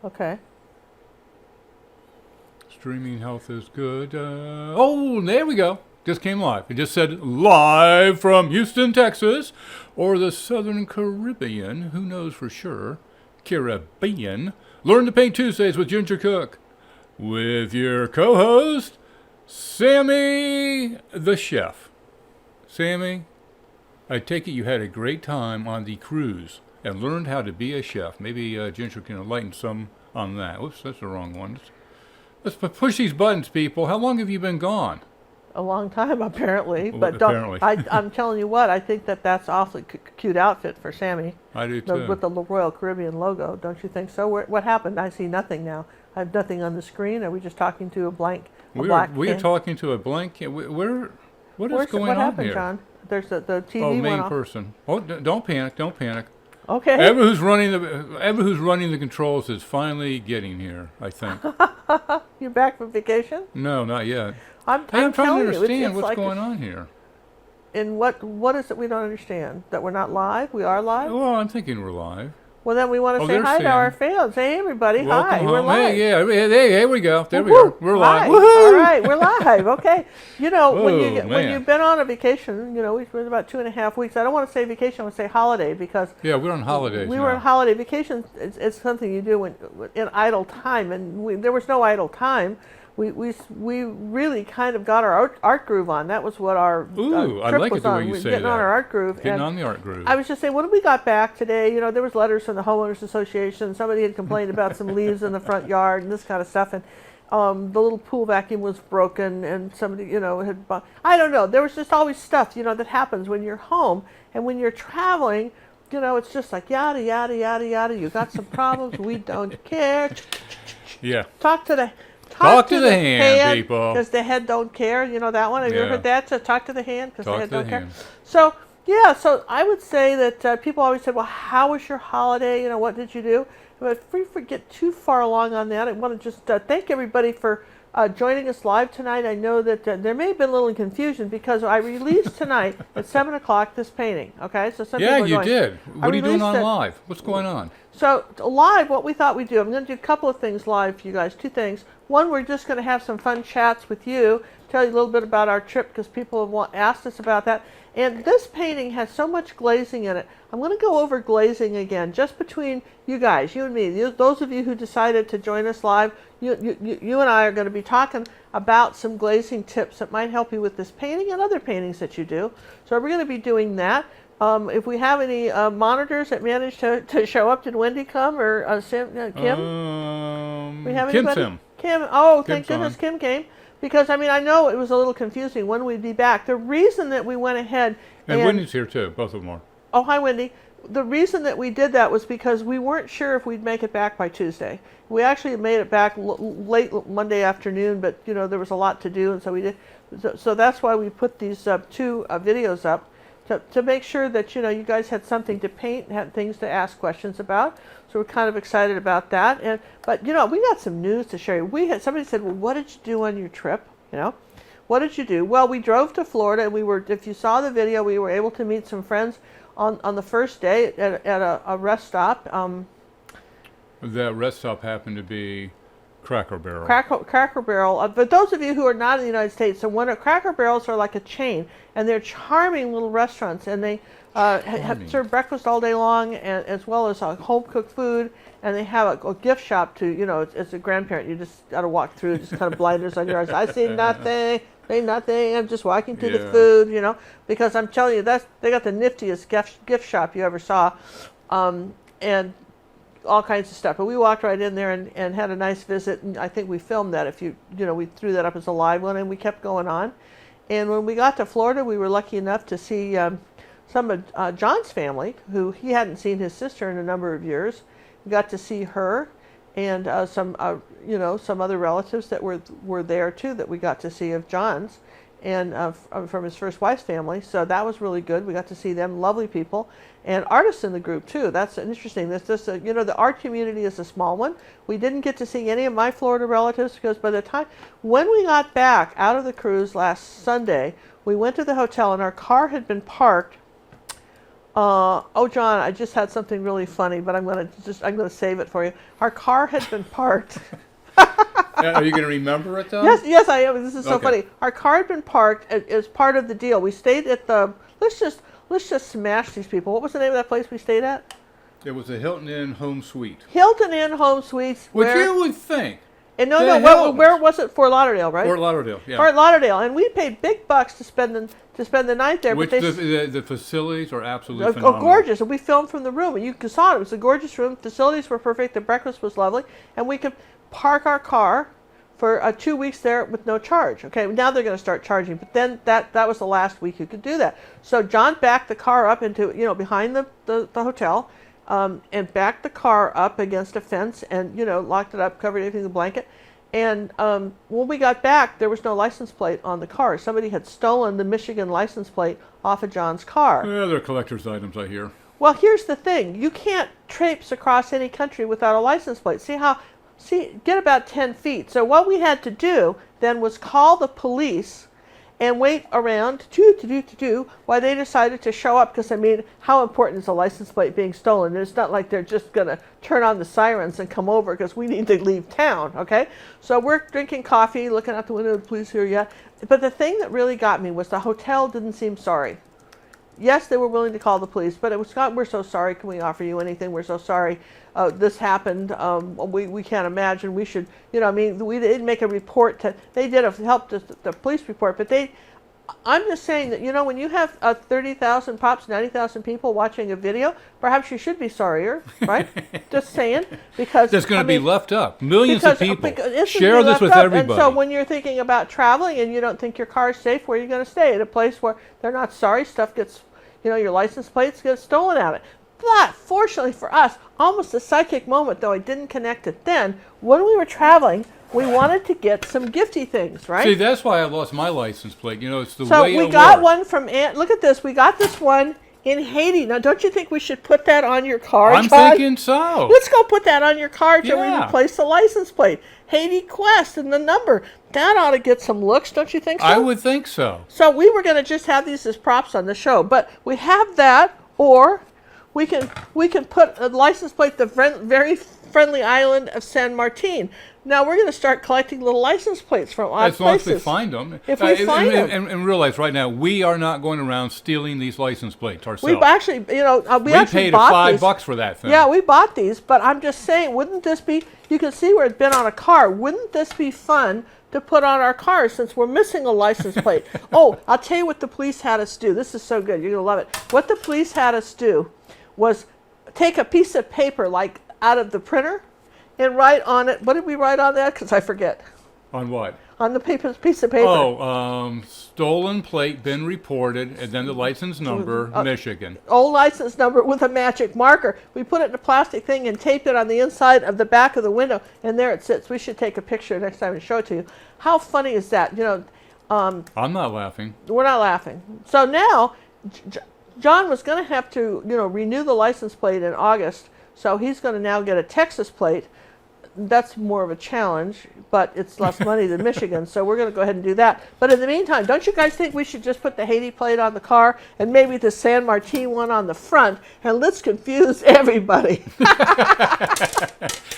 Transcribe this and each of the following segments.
Okay. Streaming health is good. Oh, there we go. Just came live. It just said live from Houston, Texas, or the Southern Caribbean. Who knows for sure? Caribbean. Learn to Paint Tuesdays with Ginger Cook. With your co-host, Sammy the Chef. Sammy, I take it you had a great time on the cruise and learned how to be a chef. Maybe Ginger can enlighten some on that. Whoops, that's the wrong one. Let's push these buttons, people. How long have you been gone? A long time, apparently. Well, But apparently. I'm telling you what, I think that's awfully cute outfit for Sammy. I do too. With the Royal Caribbean logo. Don't you think so? What happened? I see nothing now. I have nothing on the screen. Are we just talking to a black We are talking to a blank. What is going what on happened, here? John? There's the TV Oh, went main off. person. Oh, don't panic. Don't panic. Okay. Ever who's running the controls is finally getting here, I think. You back from vacation? No, not yet. I'm trying to telling you, understand it's what's like going on here. And what is it we don't understand? That we're not live? We are live? Well, I'm thinking we're live. Well, then we want to say there's hi to Sam. our fans. Hey, everybody. Welcome Hi. home. We're live. Hey, yeah, there we go. There we Woo-hoo. go. We're live. Hi. Woohoo! All right, we're live. Okay. You know, when man. you've been on a vacation, we've been about 2.5 weeks. I don't want to say vacation, I want to say holiday because Yeah, we're on holidays we now. were on holiday vacation. It's something you do in idle time, and there was no idle time. We really kind of got our art groove on. That was what our Ooh, I trip like was it the on. way you We were say getting that. on our art groove. Getting and on the art groove. I was just saying, when we got back today, there was letters from the homeowners association. Somebody had complained about some leaves in the front yard and this kind of stuff, and the little pool vacuum was broken, and somebody, had bought. I don't know. There was just always stuff, that happens when you're home and when you're traveling. It's just like yada yada yada yada. You got some problems. We don't care. Yeah. Talk to the hand, people. Because the head don't care. You know that one? Have you Yeah. ever heard that? So talk to the hand because the Talk head to the don't care. hand. So, yeah, so I would say that people always said, well, how was your holiday? What did you do? But if we get too far along on that, I want to just thank everybody for joining us live tonight. I know that there may have been a little confusion because I released tonight at 7 o'clock this painting. Okay, so some Yeah, people are you going, did. What are you doing on released it. live? What's going on? So live, what we thought we'd do, I'm going to do a couple of things live for you guys. Two things. One, we're just going to have some fun chats with you, tell you a little bit about our trip because people have asked us about that. And this painting has so much glazing in it. I'm going to go over glazing again, just between you guys, you and me. Those of you who decided to join us live, you and I are going to be talking about some glazing tips that might help you with this painting and other paintings that you do. So we're going to be doing that. If we have any monitors that managed to show up, did Wendy come or Kim? We have anybody? Kim. Oh, thank goodness Kim came. Because, I know it was a little confusing when we'd be back. The reason that we went ahead and Wendy's here too, both of them are. Oh, hi, Wendy. The reason that we did that was because we weren't sure if we'd make it back by Tuesday. We actually made it back late Monday afternoon, but, there was a lot to do, and so we did. So that's why we put these two videos up to make sure that, you guys had something to paint and had things to ask questions about. So we're kind of excited about that. But we got some news to share. Somebody said, well, what did you do on your trip? What did you do? Well, we drove to Florida, and if you saw the video, we were able to meet some friends on the first day at a rest stop. That rest stop happened to be Cracker Barrel. Cracker Barrel. But those of you who are not in the United States, so Cracker Barrels are like a chain, and they're charming little restaurants, and they have served breakfast all day long, and as well as home cooked food, and they have a gift shop to, as a grandparent, you just got to walk through, just kind of blinders on your eyes. I see nothing. Say nothing. I'm just walking through the food, because I'm telling you, they got the niftiest gift shop you ever saw, and all kinds of stuff. But we walked right in there and had a nice visit, and I think we filmed that. We threw that up as a live one, and we kept going on. And when we got to Florida, we were lucky enough to see some of John's family, who he hadn't seen his sister in a number of years. We got to see her, and some other relatives that were there too that we got to see of John's, and from his first wife's family. So that was really good. We got to see them, lovely people, and artists in the group too. That's interesting. That's just the art community is a small one. We didn't get to see any of my Florida relatives because by the time when we got back out of the cruise last Sunday, we went to the hotel and our car had been parked Oh, John, I just had something really funny, but I'm gonna save it for you. Our car had been parked. Are you going to remember it though? Yes, I am. This is so Okay. funny. Our car had been parked as part of the deal. We stayed at the. Let's just smash these people. What was the name of that place we stayed at? It was a Hilton Inn home suite. Hilton Inn Home Suites. Which you would think. And The where was it? Fort Lauderdale, right? Fort Lauderdale, yeah. Fort Lauderdale, and we paid big bucks to spend the night there. Which but the facilities are absolutely phenomenal. gorgeous, and we filmed from the room, and you saw it. It was a gorgeous room. Facilities were perfect. The breakfast was lovely, and we could park our car for 2 weeks there with no charge. Okay, now they're going to start charging, but then that was the last week you could do that. So John backed the car up into behind the hotel, and backed the car up against a fence, and locked it up, covered everything with a blanket. And when we got back, there was no license plate on the car. Somebody had stolen the Michigan license plate off of John's car. Yeah, they're collector's items, I hear. Well, here's the thing. You can't traipse across any country without a license plate. Get about 10 feet. So what we had to do then was call the police and wait around while they decided to show up, because, I mean, how important is a license plate being stolen? It's not like they're just going to turn on the sirens and come over because we need to leave town, okay? So we're drinking coffee, looking out the window, the police here yet. But the thing that really got me was the hotel didn't seem sorry. Yes, they were willing to call the police, but it was, God, we're so sorry. Can we offer you anything? We're so sorry. This happened. We can't imagine. We should, we didn't make a report. They did help the police report, but I'm just saying that, when you have 30,000, perhaps 90,000 people watching a video, perhaps you should be sorrier, right? Just saying. Because that's going to be left up. Millions of people. Share Share this with everybody. And so when you're thinking about traveling and you don't think your car is safe, where are you going to stay? At a place where they're not sorry, stuff gets, your license plates get stolen out of it. But fortunately for us, almost a psychic moment, though I didn't connect it then, when we were traveling, we wanted to get some gifty things, right? See, that's why I lost my license plate. It's the so way we it got works. one from Aunt. Look at this. We got this one in Haiti. Now, don't you think we should put that on your car, I'm John? thinking so. Let's go put that on your car till we Yeah. replace the license plate. Haiti Quest and the number. That ought to get some looks, don't you think so? I would think so. So we were going to just have these as props on the show, but we have that, or we can put a license plate, the very friendly island of San Martin. Now we're going to start collecting little license plates from odd As long as places. we find them. If we find them. And realize right now, we are not going around stealing these license plates ourselves. We've actually, we actually paid bought these. $5 for that thing. Yeah, we bought these, but I'm just saying, wouldn't this be, you can see where it's been on a car, wouldn't this be fun to put on our car since we're missing a license plate? Oh, I'll tell you what the police had us do. This is so good. You're going to love it. What the police had us do was take a piece of paper, like out of the printer, and write on it. What did we write on that? Because I forget. On what? On the piece of paper. Oh, stolen plate been reported, and then the license number, Michigan. Old license number with a magic marker. We put it in a plastic thing and taped it on the inside of the back of the window, and there it sits. We should take a picture next time and show it to you. How funny is that? I'm not laughing. We're not laughing. So now, John was going to have to, renew the license plate in August, so he's going to now get a Texas plate. That's more of a challenge, but it's less money than Michigan, so we're going to go ahead and do that. But in the meantime, don't you guys think we should just put the Haiti plate on the car and maybe the San Martin one on the front, and let's confuse everybody?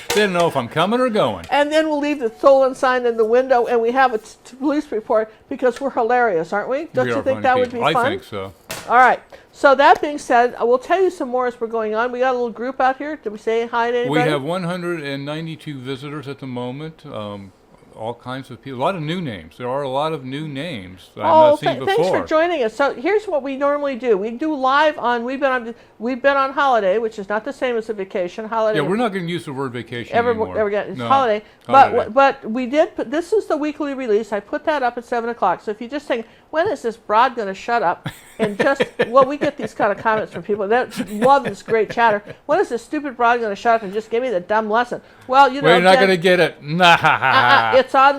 Didn't know if I'm coming or going. And then we'll leave the stolen sign in the window, and we have a police report because we're hilarious, aren't we? Don't you think that would be fun? I think so. All right. So that being said, I will tell you some more as we're going on. We got a little group out here. Did we say hi to anybody? We have 192 visitors at the moment. All kinds of people. A lot of new names. There are a lot of new names that I've not seen before. Thanks for joining us. So here's what we normally do. We do live on. We've been on holiday, which is not the same as a vacation. Holiday. Yeah, we're not going to use the word vacation anymore. Ever again. It's No, holiday. holiday. But we did put, this is the weekly release. I put that up at 7 o'clock. So if you just think, when is this broad going to shut up? And just, well, we get these kind of comments from people that love this great chatter. When is this stupid broad going to shut up and just give me the dumb lesson? Well, we're not going to get it. Nah. It's up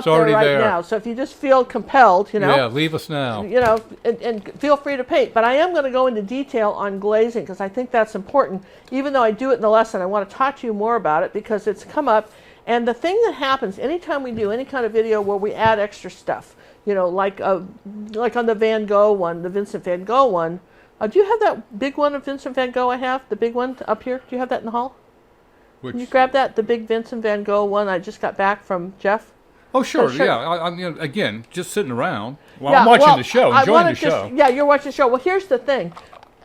there right now. So if you just feel compelled, Yeah, leave us now. And feel free to paint. But I am going to go into detail on glazing because I think that's important. Even though I do it in the lesson, I want to talk to you more about it because it's come up. And the thing that happens anytime we do any kind of video where we add extra stuff, like on the Van Gogh one, the Vincent Van Gogh one, Do you have that big one of Vincent van Gogh I have? The big one up here? Do you have that in the hall? Which, Can you grab that? The big Vincent van Gogh one I just got back from Jeff? oh, sure. Sure. Yeah. I mean, again, just sitting around while Yeah, I'm watching well, the show, I enjoying wanna the show. yeah, you're watching the show. Well, here's the thing.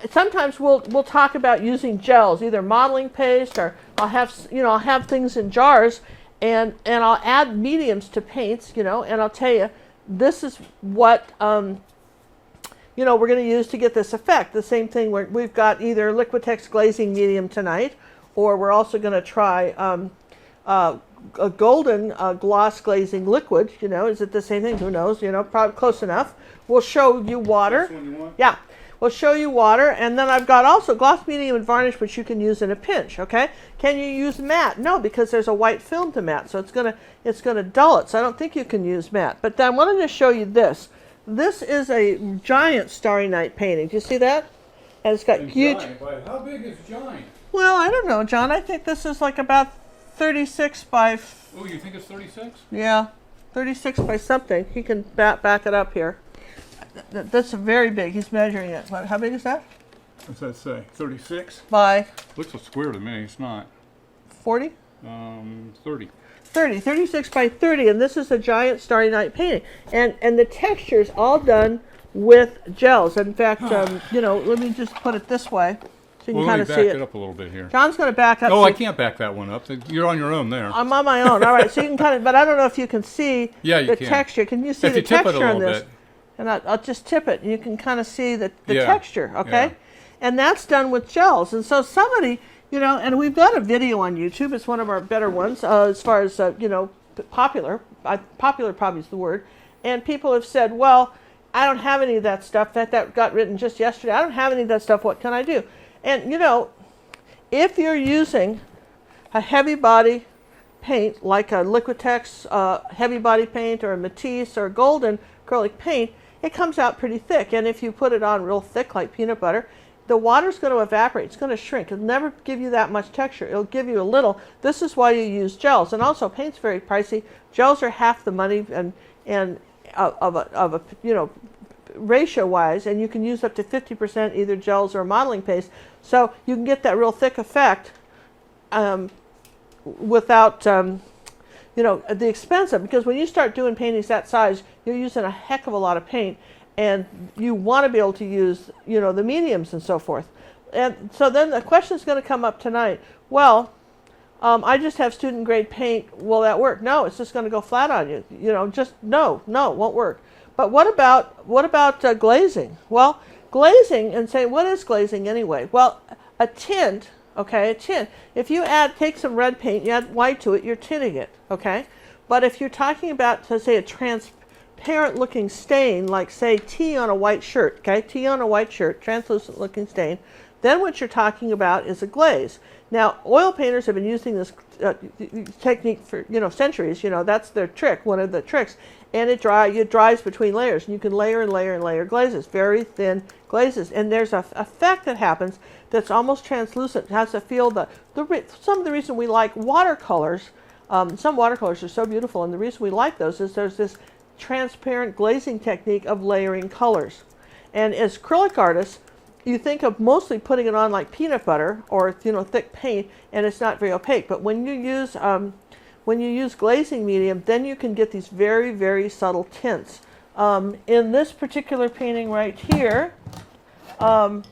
Sometimes we'll talk about using gels, either modeling paste or I'll have things in jars, and I'll add mediums to paints, and I'll tell you, this is what we're going to use to get this effect. The same thing where we've got either Liquitex glazing medium tonight, or we're also going to try a golden gloss glazing liquid. Is it the same thing? Who knows? Probably close enough. We'll show you water. That's the one you want? Yeah. We'll show you water, and then I've got also gloss, medium, and varnish, which you can use in a pinch. Okay? Can you use matte? No, because there's a white film to matte, so it's gonna dull it. So I don't think you can use matte. But then I wanted to show you this. This is a giant Starry Night painting. Do you see that? And it's got huge. Giant, how big is giant? Well, I don't know, John. I think this is like about 36 by. Oh, you think it's 36? Yeah, 36 by something. He can back it up here. That's very big. He's measuring it. How big is that? What's that say? 36? By Looks a square to me. It's not. 40? 30. 36 by 30, and this is a giant Starry Night painting. And the texture is all done with gels. In fact, let me just put it this way so you can kind of see back it. it up a little bit here. John's going to back up. Oh, I can't back that one up. You're on your own there. I'm on my own. All right, so you can kind of, but I don't know if you can see the texture. Can you see if the you tip texture it a on little this? bit. And I'll just tip it, and you can kind of see the Yeah. texture, okay? Yeah. And that's done with gels. And so somebody, and we've got a video on YouTube. It's one of our better ones as far as, popular. Popular probably is the word. And people have said, well, I don't have any of that stuff. That got written just yesterday. I don't have any of that stuff. What can I do? And, if you're using a heavy body paint, like a Liquitex heavy body paint or a Matisse or a golden acrylic paint, it comes out pretty thick. And if you put it on real thick like peanut butter, the water's going to evaporate. It's going to shrink. It'll never give you that much texture. It'll give you a little. This is why you use gels. And also, paint's very pricey. Gels are half the money and of a ratio-wise, and you can use up to 50% either gels or modeling paste. So you can get that real thick effect without the expense of, because when you start doing paintings that size, you're using a heck of a lot of paint, and you want to be able to use, the mediums and so forth. And so then the question is going to come up tonight. Well, I just have student grade paint. Will that work? No, it's just going to go flat on you. Just no, it won't work. But what about glazing? Well, glazing, and say, what is glazing anyway? Well, a tint. Okay, a tint. If you take some red paint, you add white to it, you're tinting it, okay? But if you're talking about, say, a transparent looking stain, like, say, tea on a white shirt, okay? Tea on a white shirt, translucent looking stain, then what you're talking about is a glaze. Now, oil painters have been using this technique for, centuries. That's their trick, one of the tricks. And it dries between layers, and you can layer and layer and layer glazes, very thin glazes. And there's a effect that happens that's almost translucent. It has to feel some of the reason we like watercolors. Some watercolors are so beautiful, and the reason we like those is there's this transparent glazing technique of layering colors. And as acrylic artists, you think of mostly putting it on like peanut butter or thick paint, and it's not very opaque. But when you use glazing medium, then you can get these very, very subtle tints. In this particular painting right here of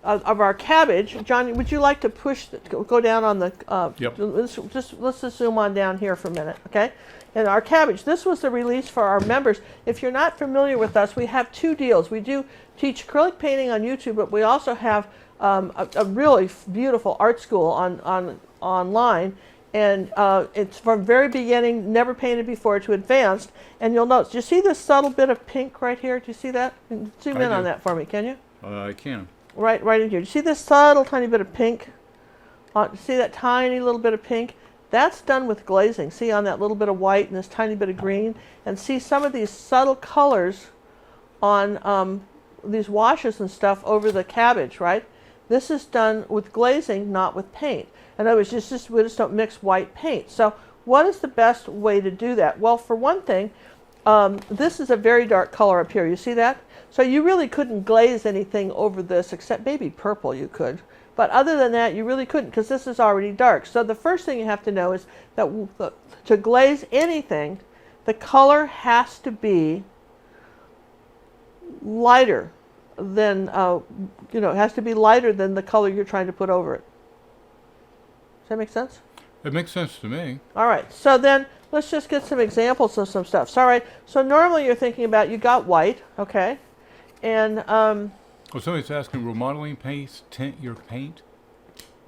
our cabbage, John, would you like to go down on the? Yep. Let's just zoom on down here for a minute, okay? And our cabbage, this was the release for our members. If you're not familiar with us, we have two deals. We do teach acrylic painting on YouTube, but we also have a really beautiful art school online. And it's from very beginning, never painted before, to advanced. And you'll notice, do you see this subtle bit of pink right here? Do you see that? Zoom in on that for me, can you? I can. Right in here. Do you see this subtle tiny bit of pink? See that tiny little bit of pink? That's done with glazing. See on that little bit of white and this tiny bit of green? And see some of these subtle colors on these washes and stuff over the cabbage, right? This is done with glazing, not with paint. In other words, we just don't mix white paint. So what is the best way to do that? Well, for one thing, This is a very dark color up here. You see that? So you really couldn't glaze anything over this except maybe purple you could. But other than that, you really couldn't because this is already dark. So the first thing you have to know is that to glaze anything, the color has to be lighter than, it has to be lighter than the color you're trying to put over it. Does that make sense? It makes sense to me. All right, so then let's just get some examples of some stuff. So, all right, so normally you're thinking about, you got white, okay? And, Well, somebody's asking, will modeling paste tint your paint?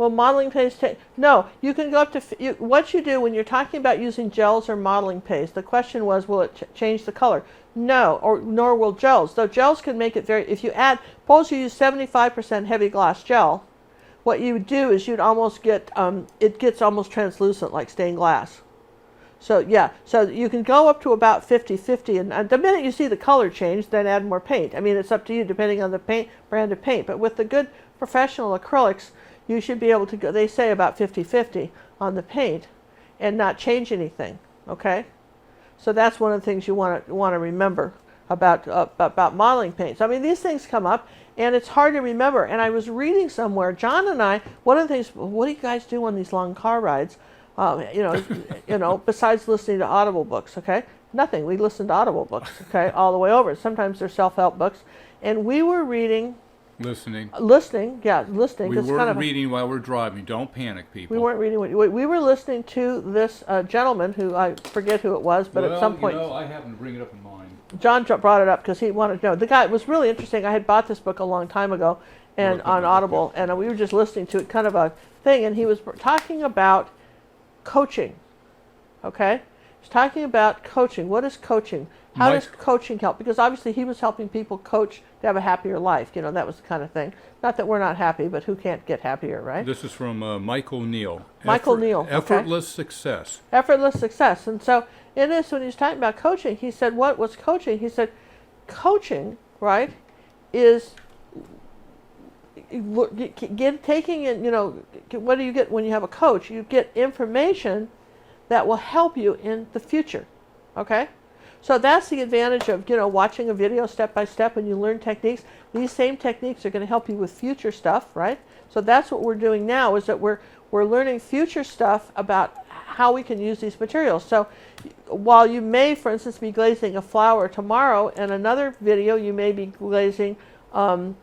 well, modeling paste, no, you can go up to, what you do when you're talking about using gels or modeling paste, the question was, will it change the color? No, nor will gels. Though gels can make it very, if you add, suppose you use 75% heavy gloss gel, what you would do is you'd almost get, it gets almost translucent like stained glass. So yeah, so you can go up to about 50-50, and the minute you see the color change, then add more paint. I mean, it's up to you depending on the brand of paint. But with the good professional acrylics, you should be able to go, they say about 50-50 on the paint and not change anything, okay? So that's one of the things you want to remember about modeling paints. I mean, these things come up, and it's hard to remember. And I was reading somewhere, John and I, one of the things, what do you guys do on these long car rides? Besides listening to Audible books, okay? Nothing. We listen to Audible books, okay, all the way over. Sometimes they're self-help books. And we were reading. Listening. Yeah, listening. We weren't reading while we're driving. Don't panic, people. We weren't reading. We were listening to this gentleman who, I forget who it was, but at some point. I happened to bring it up in mind. John brought it up because he wanted to know. The guy, it was really interesting. I had bought this book a long time ago and on Audible, and we were just listening to it, kind of a thing, and he was talking about coaching, okay? He's talking about coaching. What is coaching? How does coaching help? Because obviously he was helping people coach to have a happier life. That was the kind of thing. Not that we're not happy, but who can't get happier, right? This is from Michael Neal. Neal. Effortless success. Effortless success. And so in this, when he's talking about coaching, he said, what was coaching? He said, coaching, right, is taking in, what do you get when you have a coach? You get information that will help you in the future, okay? So that's the advantage of, watching a video step by step when you learn techniques. These same techniques are going to help you with future stuff, right? So that's what we're doing now, is that we're learning future stuff about how we can use these materials. So while you may, for instance, be glazing a flower tomorrow, in another video you may be glazing a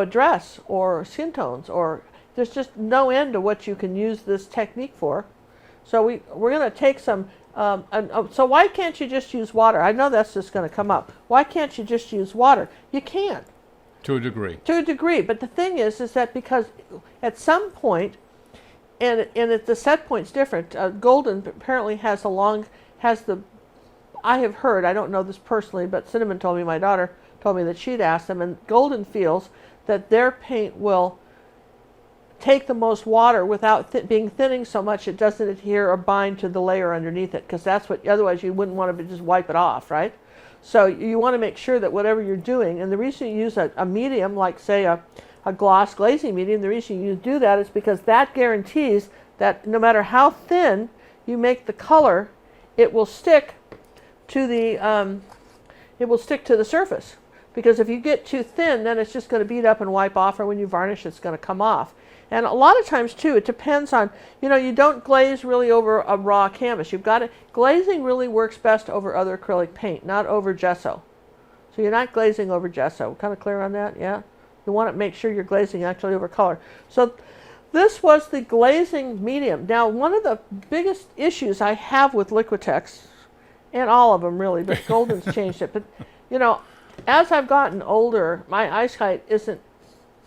dress or skin tones, or there's just no end to what you can use this technique for. So we're going to take some, so why can't you just use water? I know that's just going to come up. Why can't you just use water? You can. To a degree. To a degree, but the thing is that because at some point, and the set point's different, Golden apparently has I have heard, I don't know this personally, but Cinnamon told me, my daughter told me that she'd asked them, and Golden feels that their paint will take the most water without being thinning so much it doesn't adhere or bind to the layer underneath it, because that's what, otherwise you wouldn't want to just wipe it off, right? So you want to make sure that whatever you're doing, and the reason you use a medium like, say, a gloss glazing medium, the reason you do that is because that guarantees that no matter how thin you make the color, it will stick to the surface. Because if you get too thin, then it's just going to beat up and wipe off, or when you varnish, it's going to come off. And a lot of times, too, it depends on, you don't glaze really over a raw canvas. Glazing really works best over other acrylic paint, not over gesso. So you're not glazing over gesso. Kind of clear on that? Yeah? You want to make sure you're glazing actually over color. So this was the glazing medium. Now, one of the biggest issues I have with Liquitex, and all of them really, but Golden's changed it, but, as I've gotten older, my eyesight isn't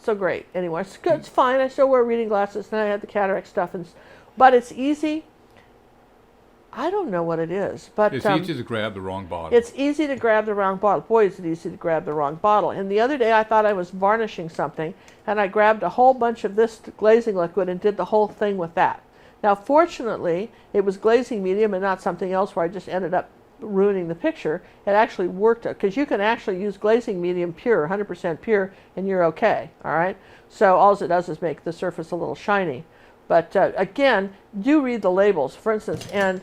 so great anymore. It's good, it's fine. I still wear reading glasses, and I had the cataract stuff, but it's easy. I don't know what it is, but it's easy to grab the wrong bottle. It's easy to grab the wrong bottle. Boy, is it easy to grab the wrong bottle. And the other day, I thought I was varnishing something, and I grabbed a whole bunch of this glazing liquid and did the whole thing with that. Now, fortunately, it was glazing medium and not something else where I just ended up ruining the picture. It actually worked, because you can actually use glazing medium pure, 100% pure, and you're okay, all right? So all it does is make the surface a little shiny. But again, do read the labels, for instance, and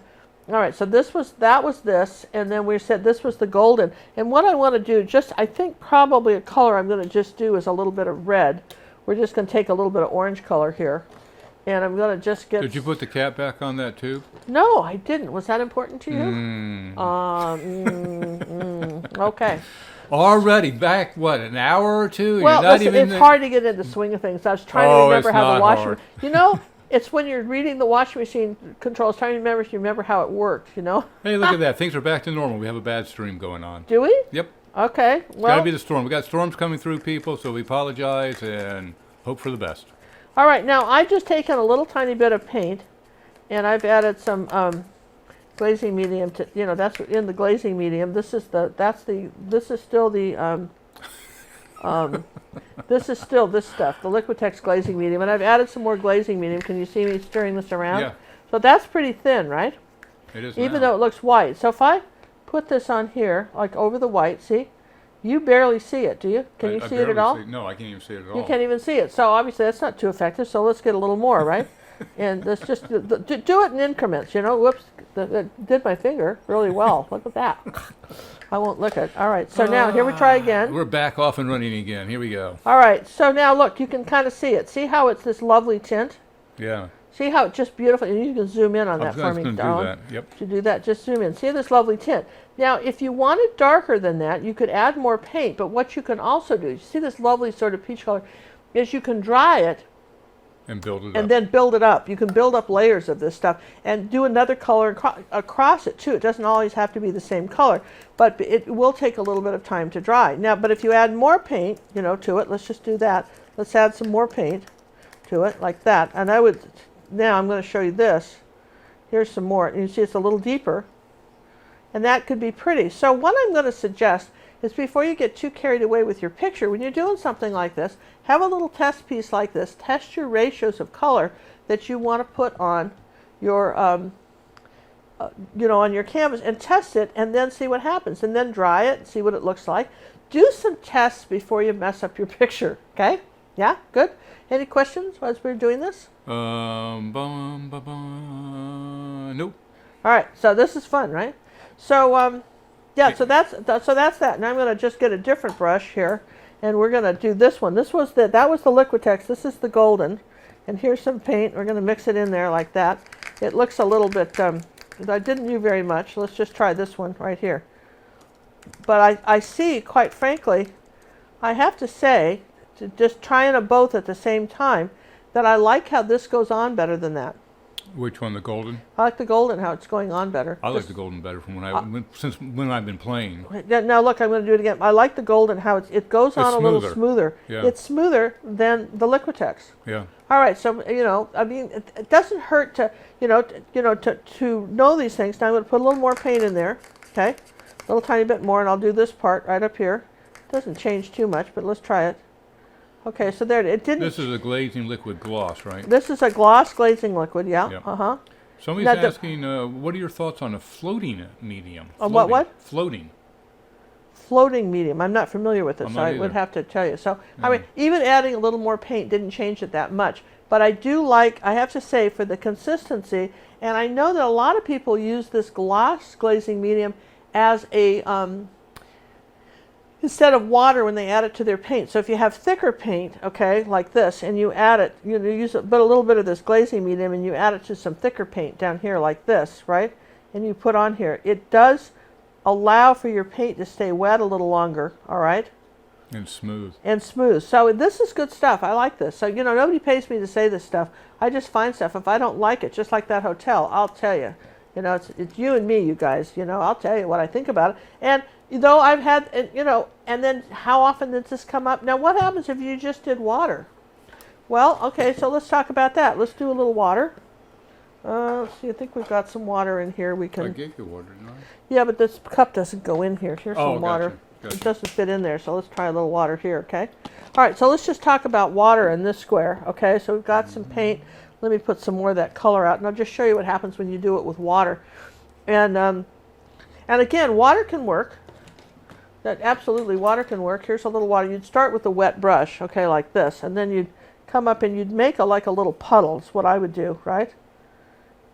All right, so that was this, and then we said this was the golden. And what I want to do, I think probably a color I'm going to just do is a little bit of red. We're just going to take a little bit of orange color here, and I'm going to just get... Did you put the cap back on that tube? No, I didn't. Was that important to you? Okay. Already back, what, an hour or two? Well, You're not listen, even it's hard to get into the swing of things. I was trying to remember it's how the not washing... hard. You know, it's when you're reading the washing machine controls, trying to remember if you remember how it works, you know? Hey, look at that. Things are back to normal. We have a bad stream going on. Do we? Yep. Okay, It's well... got to be the storm. We got storms coming through, people, so we apologize and hope for the best. All right, now I've just taken a little tiny bit of paint, and I've added some glazing medium to, you know, that's in the glazing medium. This is still this stuff, the Liquitex glazing medium, and I've added some more glazing medium. Can you see me stirring this around? Yeah. So that's pretty thin, right? It is Even now. though it looks white. So if I put this on here, like over the white, see? You barely see it, do you? Can you see it at all? No, I can't even see it at all. You can't even see it. So obviously that's not too effective, so let's get a little more, right? And let's just do it in increments, you know? Whoops, that did my finger really well. Look at that. I won't look at it. All right, so now here we try again. We're back off and running again. Here we go. All right, so now look, you can kind of see it. See how it's this lovely tint? Yeah. See how it's just beautiful? And you can zoom in on I that was for me, going to do darling. that. Yep. To do that, just zoom in. See this lovely tint. Now, if you want it darker than that, you could add more paint, but what you can also do, you see this lovely sort of peach color, is you can dry it And build it up. and then build it up. You can build up layers of this stuff and do another color across it too. It doesn't always have to be the same color, but it will take a little bit of time to dry. Now, but if you add more paint, you know, to it, let's just do that. Let's add some more paint to it like that. And now I'm going to show you this. Here's some more. And you see it's a little deeper. And that could be pretty. So what I'm going to suggest is before you get too carried away with your picture, when you're doing something like this, have a little test piece like this. Test your ratios of color that you want to put on your, you know, on your canvas, and test it, and then see what happens, and then dry it and see what it looks like. Do some tests before you mess up your picture. Okay? Yeah, good. Any questions as we're doing this? Nope. All right. So this is fun, right? So yeah. So that's that. Now I'm going to just get a different brush here, and we're going to do this one. That was the Liquitex. This is the golden, and here's some paint. We're going to mix it in there like that. It looks a little bit. I didn't do very much. Let's just try this one right here. But I see, quite frankly, I have to say, to just trying them both at the same time, that I like how this goes on better than that. Which one, the golden? I like the golden, how it's going on better. I like the golden better from since when I've been playing. Now look, I'm going to do it again. I like the golden, how it goes on a little smoother. Yeah. It's smoother than the Liquitex. Yeah. All right, so you know, I mean, it doesn't hurt to to know these things. Now I'm going to put a little more paint in there. Okay, a little tiny bit more, and I'll do this part right up here. It doesn't change too much, but let's try it. Okay, so there it didn't. This is a glazing liquid gloss, right? This is a gloss glazing liquid, yeah. Yep. Uh-huh. Somebody's asking, what are your thoughts on a floating medium? On what? Floating. Floating medium. I'm not familiar with this, I'm so not I would either. have to tell you. So, I mean, even adding a little more paint didn't change it that much. But I do like, I have to say, for the consistency, and I know that a lot of people use this gloss glazing medium as a, instead of water when they add it to their paint. So if you have thicker paint, okay, like this, and you add it, you use a little bit of this glazing medium, and you add it to some thicker paint down here like this, right? And you put on here. It does allow for your paint to stay wet a little longer, all right? And smooth. And smooth. So this is good stuff. I like this. So, you know, nobody pays me to say this stuff. I just find stuff. If I don't like it, just like that hotel, I'll tell you. You know, it's you and me, you guys. You know, I'll tell you what I think about it. And though I've had, you know, and then how often does this come up? Now, what happens if you just did water? Well, okay, so let's talk about that. Let's do a little water. Let's see, I think we've got some water in here. We can. I gave you water, didn't I? Yeah, but this cup doesn't go in here. Here's some water. Gotcha. It doesn't fit in there, so let's try a little water here, okay? All right, so let's just talk about water in this square, okay? So we've got some paint. Let me put some more of that color out, and I'll just show you what happens when you do it with water. And again, water can work. That absolutely, water can work. Here's a little water. You'd start with a wet brush, okay, like this, and then you'd come up and you'd make like a little puddle. Is what I would do, right?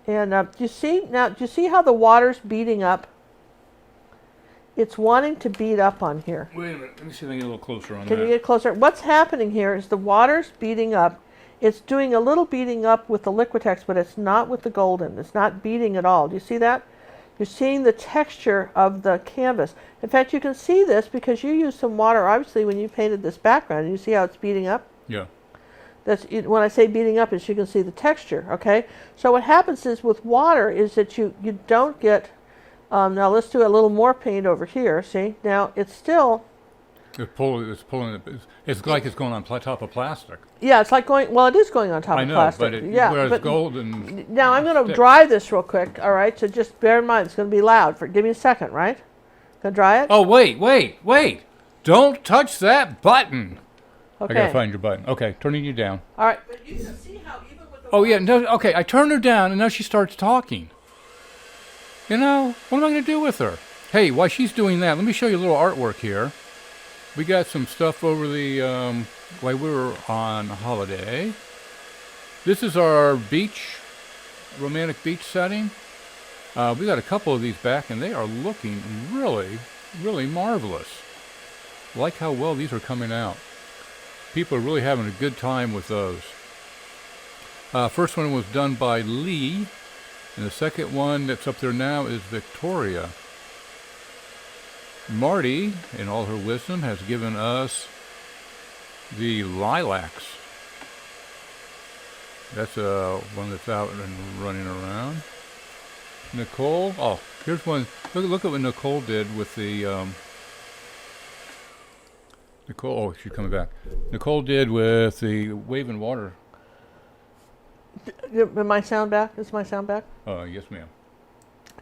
And do you see how the water's beating up? It's wanting to beat up on here. Wait a minute. Let me see if I can get a little closer on Can that. you get closer? What's happening here is the water's beating up. It's doing a little beating up with the Liquitex, but it's not with the golden. It's not beating at all. Do you see that? You're seeing the texture of the canvas. In fact, you can see this because you used some water, obviously, when you painted this background. You see how it's beating up? Yeah. When I say beating up, is you can see the texture, okay? So what happens is with water is that you don't get, now let's do a little more paint over here, see? Now it's still... It's pulling, it's like it's going on top of plastic. Yeah, it's like going, well, it is going on top of plastic. I know, but yeah, whereas gold and... Now I'm going to dry this real quick, all right? So just bear in mind, it's going to be loud. Give me a second, right? Going to dry it? Oh, wait. Don't touch that button. Okay. I got to find your button. Okay, turning you down. All right. But you can see how even with the Oh, yeah, no, okay, I turned her down, and now she starts talking. You know, what am I going to do with her? Hey, while she's doing that, let me show you a little artwork here. We got some stuff over the, while we were on holiday. This is our beach, romantic beach setting. We got a couple of these back, and they are looking really, really marvelous. Like how well these are coming out. People are really having a good time with those. First one was done by Lee, and the second one that's up there now is Victoria. Marty, in all her wisdom, has given us the lilacs. That's one that's out and running around. Nicole, oh, here's one. Look at what Nicole did with the, Nicole, oh, she's coming back. Nicole did with the wave and water. Is my sound back? Yes, ma'am.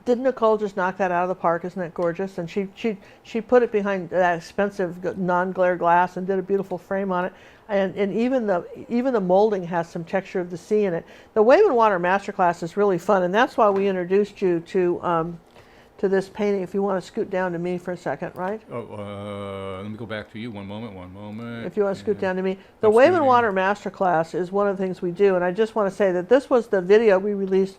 Didn't Nicole just knock that out of the park? Isn't that gorgeous? And she put it behind that expensive non-glare glass and did a beautiful frame on it. And even the molding has some texture of the sea in it. The Wave and Water Masterclass is really fun, and that's why we introduced you to this painting. If you want to scoot down to me for a second, right? Oh, let me go back to you. One moment. If you want to scoot down to me. The Wave and Water Masterclass is one of the things we do, and I just want to say that this was the video we released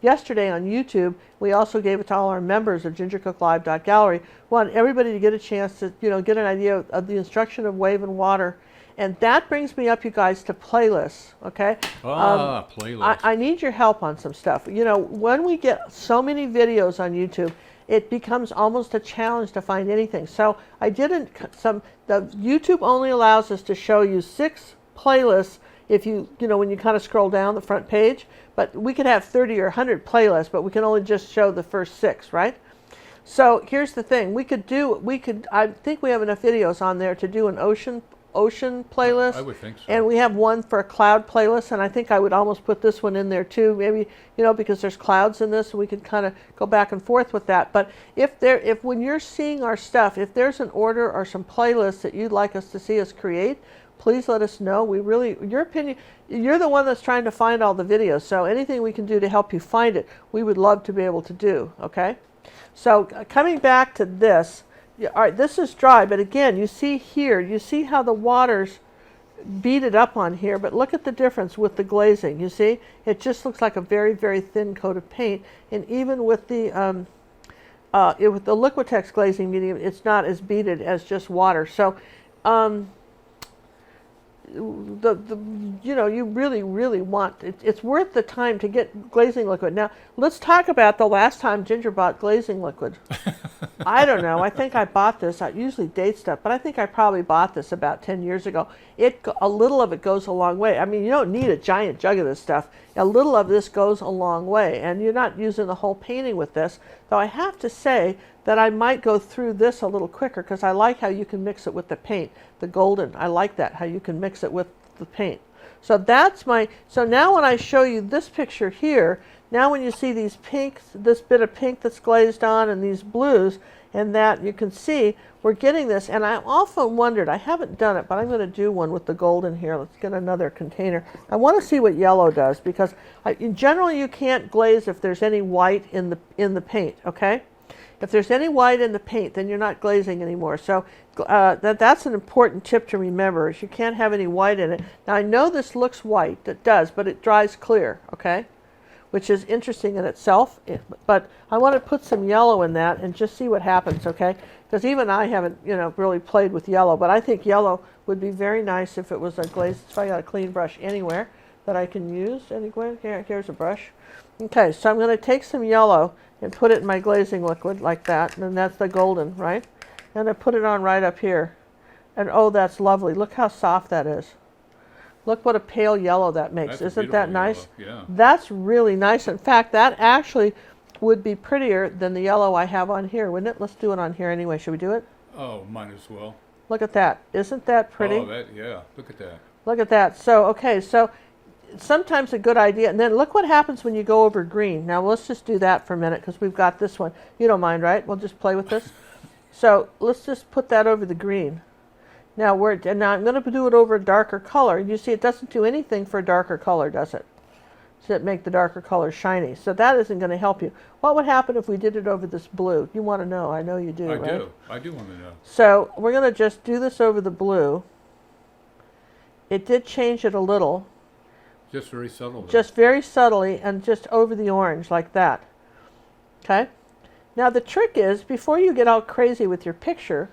yesterday on YouTube. We also gave it to all our members of gingercooklive.gallery. We want everybody to get a chance to get an idea of the instruction of wave and water. And that brings me up, you guys, to playlists, okay? Playlists. I need your help on some stuff. When we get so many videos on YouTube, it becomes almost a challenge to find anything. So I did the YouTube only allows us to show you 6 playlists if when you kind of scroll down the front page. But we could have 30 or 100 playlists, but we can only just show the first 6, right? So here's the thing. I think we have enough videos on there to do an ocean playlist. I would think so. And we have one for a cloud playlist, and I think I would almost put this one in there too, maybe, because there's clouds in this, and we could kind of go back and forth with that. But if when you're seeing our stuff, if there's an order or some playlists that you'd like us to see us create, please let us know. Your opinion, you're the one that's trying to find all the videos, so anything we can do to help you find it, we would love to be able to do, okay? So coming back to this, all right, this is dry, but again, you see how the water's beat it up on here, but look at the difference with the glazing. You see, it just looks like a very, very thin coat of paint, and even with the with the Liquitex glazing medium, it's not as beaded as just water. So, you really want it's worth the time to get glazing liquid. Now let's talk about the last time Ginger bought glazing liquid. I don't know, I think I bought this, I usually date stuff, but I think I probably bought this about 10 years ago. A little of it goes a long way. I mean, you don't need a giant jug of this stuff. A little of this goes a long way, and you're not using the whole painting with this, though I have to say that I might go through this a little quicker because I like how you can mix it with the paint. The golden, I like that, how you can mix it with the paint. So so now when I show you this picture here, now when you see these pinks, this bit of pink that's glazed on and these blues, and that you can see we're getting this. And I often wondered, I haven't done it, but I'm going to do one with the golden here. Let's get another container. I want to see what yellow does because generally you can't glaze if there's any white in the paint, okay? If there's any white in the paint, then you're not glazing anymore. So that's an important tip to remember, is you can't have any white in it. Now I know this looks white, it does, but it dries clear, okay? which is interesting in itself. But I want to put some yellow in that and just see what happens, okay? Because even I haven't, really played with yellow, but I think yellow would be very nice if it was a glaze. If I got a clean brush anywhere that I can use. Anywhere. Here's a brush. Okay, so I'm going to take some yellow and put it in my glazing liquid like that, and that's the golden, right? And I put it on right up here. And oh, that's lovely. Look how soft that is. Look what a pale yellow that makes. Isn't that nice? Yellow. Yeah. That's really nice. In fact, that actually would be prettier than the yellow I have on here, wouldn't it? Let's do it on here anyway. Should we do it? Oh, might as well. Look at that. Isn't that pretty? Oh, yeah. Look at that. Look at that. So, okay, so sometimes a good idea. And then look what happens when you go over green. Now, let's just do that for a minute because we've got this one. You don't mind, right? We'll just play with this. So let's just put that over the green. Now I'm going to do it over a darker color. You see, it doesn't do anything for a darker color, does it? Does it make the darker color shiny? So that isn't going to help you. What would happen if we did it over this blue? You want to know. I know you do, right? I do want to know. So we're going to just do this over the blue. It did change it a little. Just very subtle. Just very subtly and just over the orange like that. Okay? Now the trick is, before you get all crazy with your picture,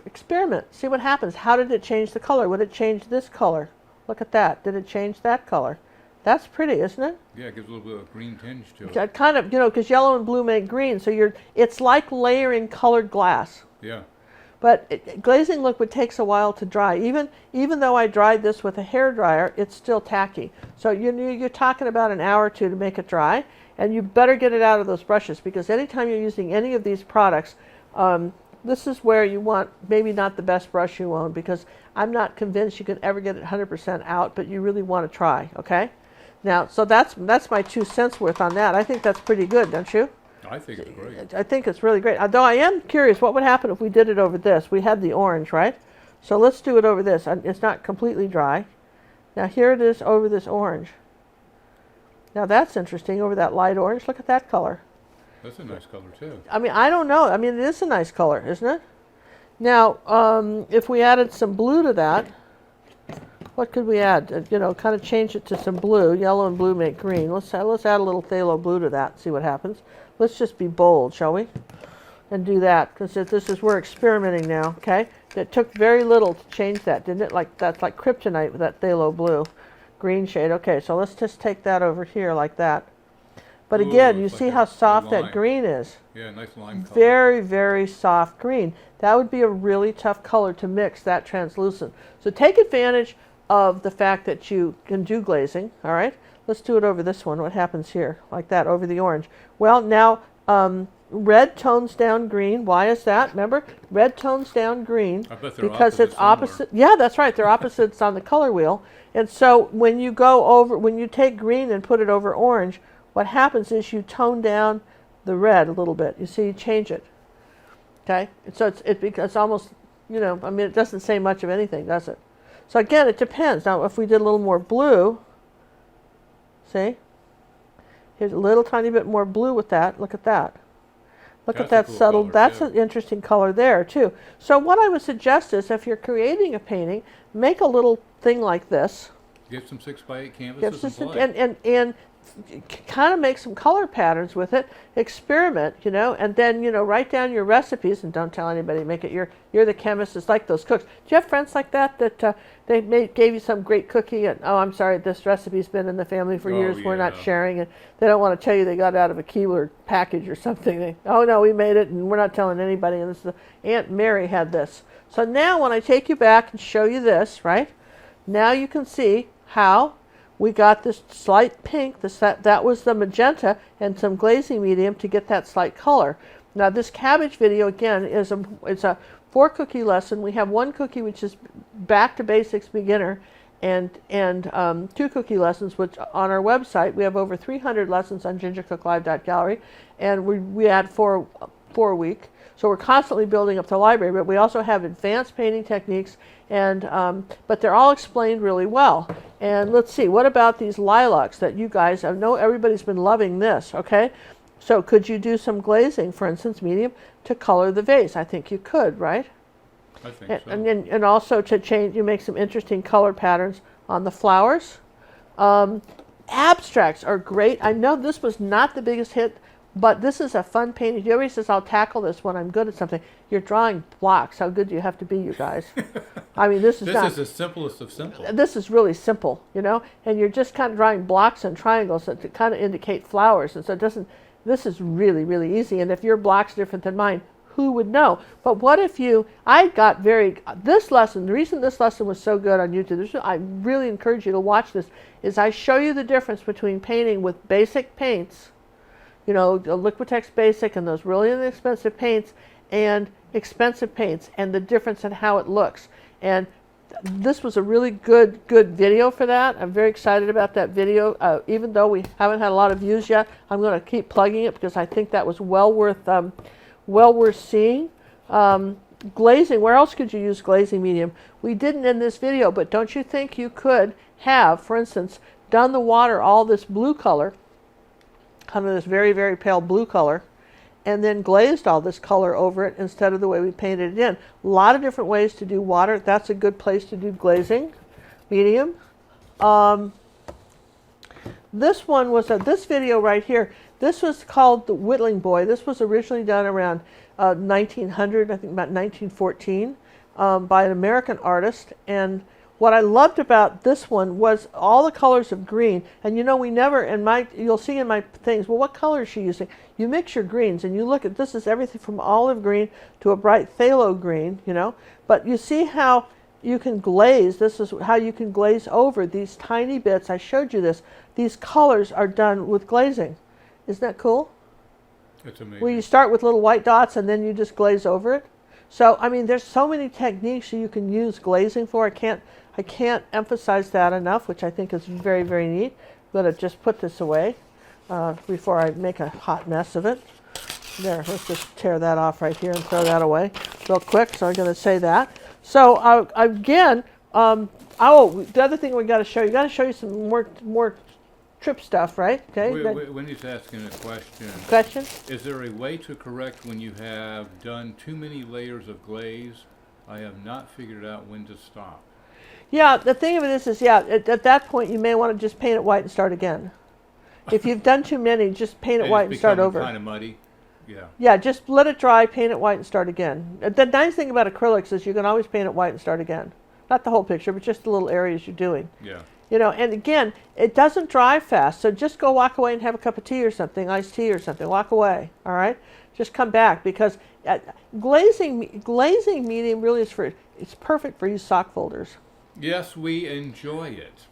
experiment. See what happens. How did it change the color? Would it change this color? Look at that. Did it change that color? That's pretty, isn't it? Yeah, it gives a little bit of green tinge to it. That kind of, because yellow and blue make green, so it's like layering colored glass. Yeah. But glazing liquid takes a while to dry. Even though I dried this with a hair dryer, it's still tacky. So you're talking about an hour or two to make it dry, and you better get it out of those brushes, because anytime you're using any of these products, this is where you want maybe not the best brush you own, because I'm not convinced you can ever get it 100% out, but you really want to try, okay? Now, so that's my 2 cents worth on that. I think that's pretty good, don't you? I think it's great. I think it's really great. Although I am curious, what would happen if we did it over this? We had the orange, right? So let's do it over this. It's not completely dry. Now here it is over this orange. Now that's interesting, over that light orange. Look at that color. That's a nice color too. I mean, I don't know. I mean, it is a nice color, isn't it? Now, if we added some blue to that, what could we add? Kind of change it to some blue. Yellow and blue make green. Let's add a little phthalo blue to that. See what happens. Let's just be bold, shall we? And do that, because we're experimenting now. Okay. It took very little to change that, didn't it? That's like kryptonite with that phthalo blue, green shade. Okay. So let's just take that over here like that. But again, you see how soft that green is. Yeah, nice lime color. Very, very soft green. That would be a really tough color to mix, that translucent. So take advantage of the fact that you can do glazing, all right? Let's do it over this one. What happens here? Like that, over the orange. Well, now red tones down green. Why is that? Remember, red tones down green. I bet they're because it's opposite. Somewhere. Yeah, that's right. They're opposites on the color wheel. And so when you take green and put it over orange, what happens is you tone down the red a little bit. You see, you change it. Okay? So it's almost, I mean, it doesn't say much of anything, does it? So again, it depends. Now, if we did a little more blue, see? Here's a little tiny bit more blue with that. Look at that. Look at that subtle. That's an interesting color there, too. So what I would suggest is, if you're creating a painting, make a little thing like this. Get some 6x8 canvases and play. And kind of make some color patterns with it, experiment, and then, write down your recipes, and don't tell anybody, make it you're the chemist. It's like those cooks. Do you have friends like that they gave you some great cookie, and oh, I'm sorry, this recipe's been in the family for years, we're not sharing it. They don't want to tell you they got it out of a Keebler package or something. Oh no, we made it and we're not telling anybody. And Aunt Mary had this. So now when I take you back and show you this, right, now you can see how we got this slight pink. That was the magenta and some glazing medium to get that slight color. Now this cabbage video, again, it's a 4-cookie lesson. We have 1 cookie which is back to basics beginner, and 2 cookie lessons, which on our website we have over 300 lessons on gingercooklive.gallery, and we add 4 a week. So we're constantly building up the library, but we also have advanced painting techniques, but they're all explained really well. And let's see, what about these lilacs that you guys, I know everybody's been loving this, okay? So could you do some glazing, for instance, medium, to color the vase? I think you could, right? I think so. And also to change, you make some interesting color patterns on the flowers. Abstracts are great. I know this was not the biggest hit, but this is a fun painting. Everybody says, I'll tackle this when I'm good at something. You're drawing blocks. How good do you have to be, you guys? I mean, this is the simplest of simple. This is really simple, you know, and you're just kind of drawing blocks and triangles that kind of indicate flowers. And so it doesn't, this is really, really easy. And if your block's different than mine, who would know? But what if this lesson, the reason this lesson was so good on YouTube, I really encourage you to watch this, is I show you the difference between painting with basic paints, you know, the Liquitex Basic and those really inexpensive paints, and expensive paints, and the difference in how it looks. And this was a really good video for that. I'm very excited about that video. Even though we haven't had a lot of views yet, I'm going to keep plugging it because I think that was well worth seeing. Glazing, where else could you use glazing medium? We didn't in this video, but don't you think you could have, for instance, done the water all this blue color, kind of this very, very pale blue color, and then glazed all this color over it instead of the way we painted it in. A lot of different ways to do water. That's a good place to do glazing medium. This one was this video right here. This was called The Whittling Boy. This was originally done around 1900, I think about 1914, by an American artist. And what I loved about this one was all the colors of green. And you know, we never, you'll see in my things, well, what color is she using? You mix your greens and you look at, this is everything from olive green to a bright phthalo green, you know. But you see how you can glaze, this is how you can glaze over these tiny bits. I showed you this. These colors are done with glazing. Isn't that cool? It's amazing. Well, you start with little white dots and then you just glaze over it. So, I mean, there's so many techniques you can use glazing for. I can't emphasize that enough, which I think is very, very neat. I'm going to just put this away before I make a hot mess of it. There, let's just tear that off right here and throw that away real quick. So I'm going to say that. So, again, the other thing we got to show you some more trip stuff, right? Okay. Wendy's asking a question. Question? Is there a way to correct when you have done too many layers of glaze? I have not figured out when to stop. Yeah, the thing of it is at that point you may want to just paint it white and start again. If you've done too many, just paint it white and start over. Kind of muddy. Yeah. Yeah, just let it dry, paint it white and start again. The nice thing about acrylics is you can always paint it white and start again. Not the whole picture, but just the little areas you're doing. Yeah. You know, and again, it doesn't dry fast, so just go walk away and have a cup of tea or something, iced tea or something. Walk away, all right? Just come back, because glazing medium really is it's perfect for use sock folders. Yes, we enjoy it.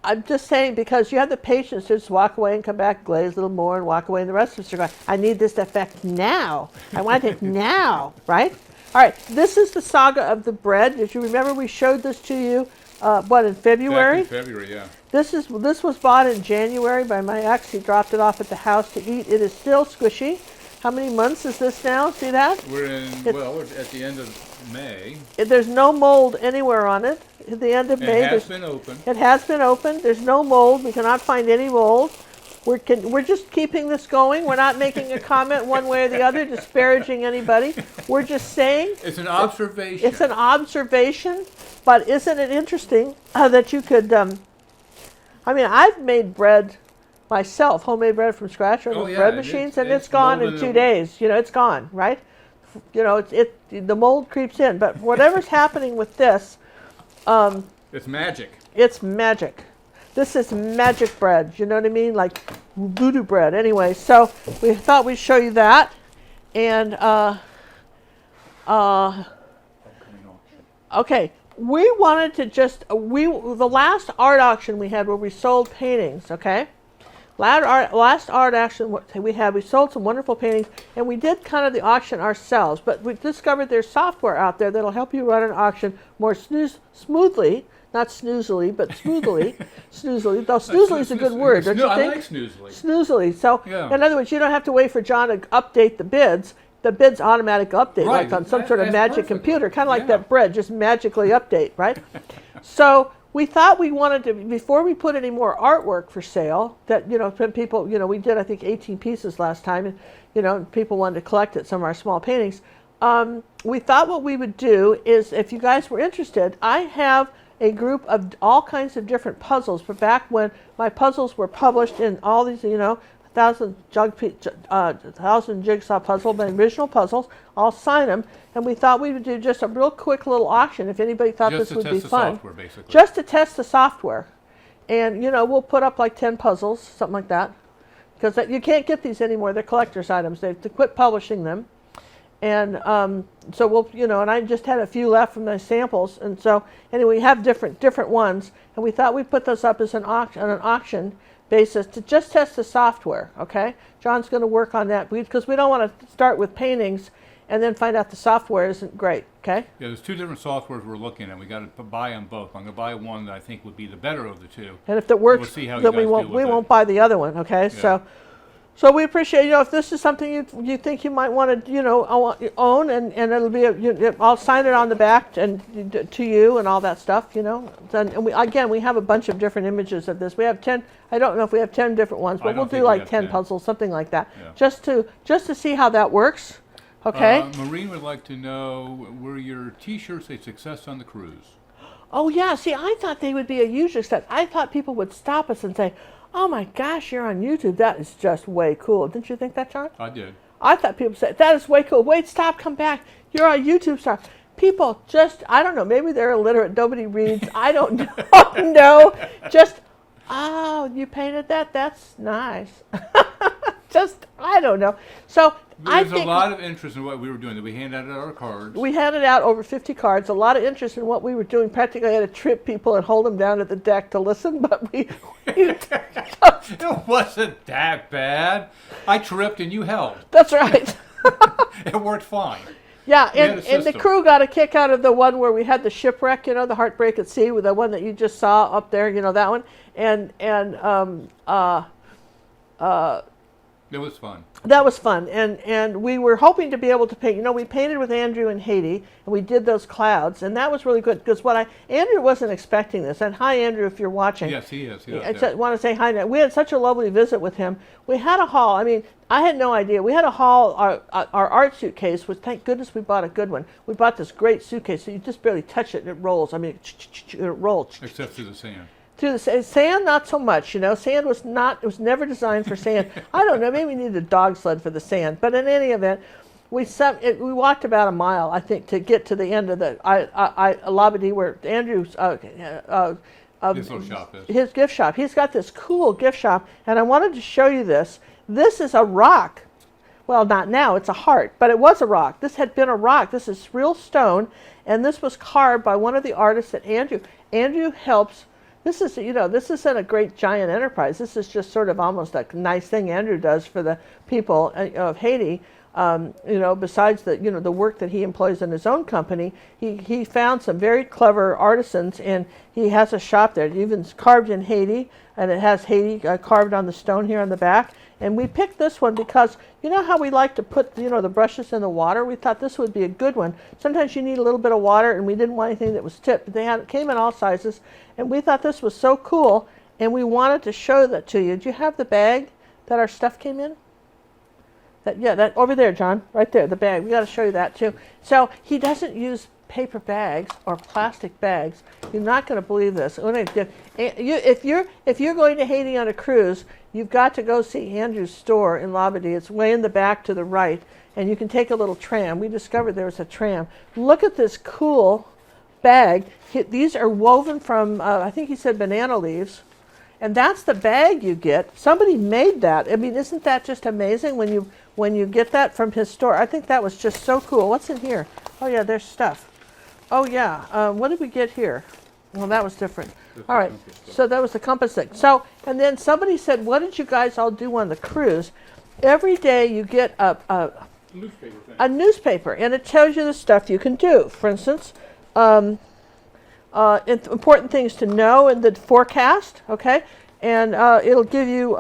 I'm just saying, because you have the patience to just walk away and come back, glaze a little more, and walk away, and the rest of us are going, I need this effect now. I want it now, right? All right, this is the saga of the bread. If you remember, we showed this to you, in February? Back in February, yeah. This was bought in January by my ex. He dropped it off at the house to eat. It is still squishy. How many months is this now? See that? We're at the end of May. There's no mold anywhere on it. At the end of May. It has been open. It has been opened. There's no mold. We cannot find any mold. We're just keeping this going. We're not making a comment one way or the other, disparaging anybody. We're just saying. It's an observation. It's an observation, but isn't it interesting that you could, I've made bread myself, homemade bread from scratch, or bread machines, and it's gone in 2 days. You know, it's gone, right? You know, the mold creeps in, but whatever's happening with this, it's magic. It's magic. This is magic bread, you know what I mean? Like voodoo bread. Anyway, so we thought we'd show you that. And, okay, we wanted to the last art auction we had where we sold paintings, okay? Last art auction we sold some wonderful paintings, and we did kind of the auction ourselves, but we discovered there's software out there that'll help you run an auction more smoothly. Not snoozily, but smoothly. Snoozily. Though snoozily is a good word, don't you think? I like snoozily. Snoozily. So, yeah. In other words, you don't have to wait for John to update the bids. The bids automatically update, right. like on some sort of magic computer, kind of like yeah. that bread, just magically update, right? So we thought we wanted to, before we put any more artwork for sale, that, people, we did, I think, 18 pieces last time, and, people wanted to collect it, some of our small paintings. We thought what we would do is, if you guys were interested, I have a group of all kinds of different puzzles. But back when my puzzles were published in all these, 1,000 jigsaw puzzle, the original puzzles, I'll sign them. And we thought we would do just a real quick little auction if anybody thought this would be fun. Software, basically. Just to test the software. And, we'll put up like 10 puzzles, something like that. Because you can't get these anymore. They're collector's items. They've to quit publishing them. And so we'll, and I just had a few left from the samples. And so, anyway, we have different ones. And we thought we'd put those up as an auction basis to just test the software, okay? John's going to work on that because we don't want to start with paintings and then find out the software isn't great, okay? Yeah, there's 2 different softwares we're looking at. We got to buy them both. I'm going to buy one that I think would be the better of the 2. And if it works, we'll see how then we won't buy the other one, okay? Yeah. So we appreciate, if this is something you think you might want to, own, and it'll be, I'll sign it on the back and to you and all that stuff, And we have a bunch of different images of this. We have 10. I don't know if we have 10 different ones, but we'll do like 10 puzzles, something like that, yeah. just to see how that works. Okay. Maureen would like to know, were your T-shirts a success on the cruise? Oh yeah. See, I thought they would be a huge success. I thought people would stop us and say, "Oh my gosh, you're on YouTube. That is just way cool." Didn't you think that, John? I did. I thought people said, "That is way cool. Wait, stop, come back. You're a YouTube star." People just, I don't know, maybe they're illiterate. Nobody reads. I don't know. Just, oh, you painted that? That's nice. Just, I don't know. So I think there's a lot of interest in what we were doing. That we handed out our cards. We handed out over 50 cards. A lot of interest in what we were doing. Practically, I had to trip people and hold them down at the deck to listen. But It wasn't that bad. I tripped and you held. That's right. It worked fine. Yeah, and the crew got a kick out of the one where we had the shipwreck, the Heartbreak at Sea, with the one that you just saw up there, that one, It was fun. That was fun, and we were hoping to be able to paint. We painted with Andrew in Haiti, and we did those clouds, and that was really good because Andrew wasn't expecting this. And hi, Andrew, if you're watching. Yes, he is. I want to say hi. Now. We had such a lovely visit with him. We had a haul. I mean, I had no idea. We had a haul. Our art suitcase was. Thank goodness we bought a good one. We bought this great suitcase, so you just barely touch it and it rolls. I mean, it rolls. Except through the sand. Through the sand, not so much. Sand was not. It was never designed for sand. I don't know. Maybe we needed a dog sled for the sand. But in any event, we walked about a mile, I think, to get to the end of the Labadee, where Andrew's His little shop is. His gift shop. He's got this cool gift shop, and I wanted to show you this. This is a rock. Well, not now. It's a heart, but it was a rock. This had been a rock. This is real stone, and this was carved by one of the artists that Andrew helps. This isn't a great giant enterprise. This is just sort of almost a nice thing Andrew does for the people of Haiti. Besides the work that he employs in his own company, he found some very clever artisans, and he has a shop there. It even's carved in Haiti, and it has Haiti carved on the stone here on the back. And we picked this one because how we like to put the brushes in the water. We thought this would be a good one. Sometimes you need a little bit of water, and we didn't want anything that was tipped. But it came in all sizes, and we thought this was so cool, and we wanted to show that to you. Do you have the bag that our stuff came in? That over there, John, right there, the bag. We got to show you that too. So he doesn't use paper bags or plastic bags. You're not going to believe this. If you're going to Haiti on a cruise, you've got to go see Andrew's store in Labadee. It's way in the back to the right, and you can take a little tram. We discovered there was a tram. Look at this cool bag. These are woven from, I think he said banana leaves. And that's the bag you get. Somebody made that. I mean, isn't that just amazing when you get that from his store? I think that was just so cool. What's in here? Oh yeah, there's stuff. Oh yeah, what did we get here? Well, that was different. All right, so that was the compass thing. So, and then somebody said, what did you guys all do on the cruise? Every day you get a newspaper, and it tells you the stuff you can do. For instance, important things to know in the forecast, okay? And it'll give you,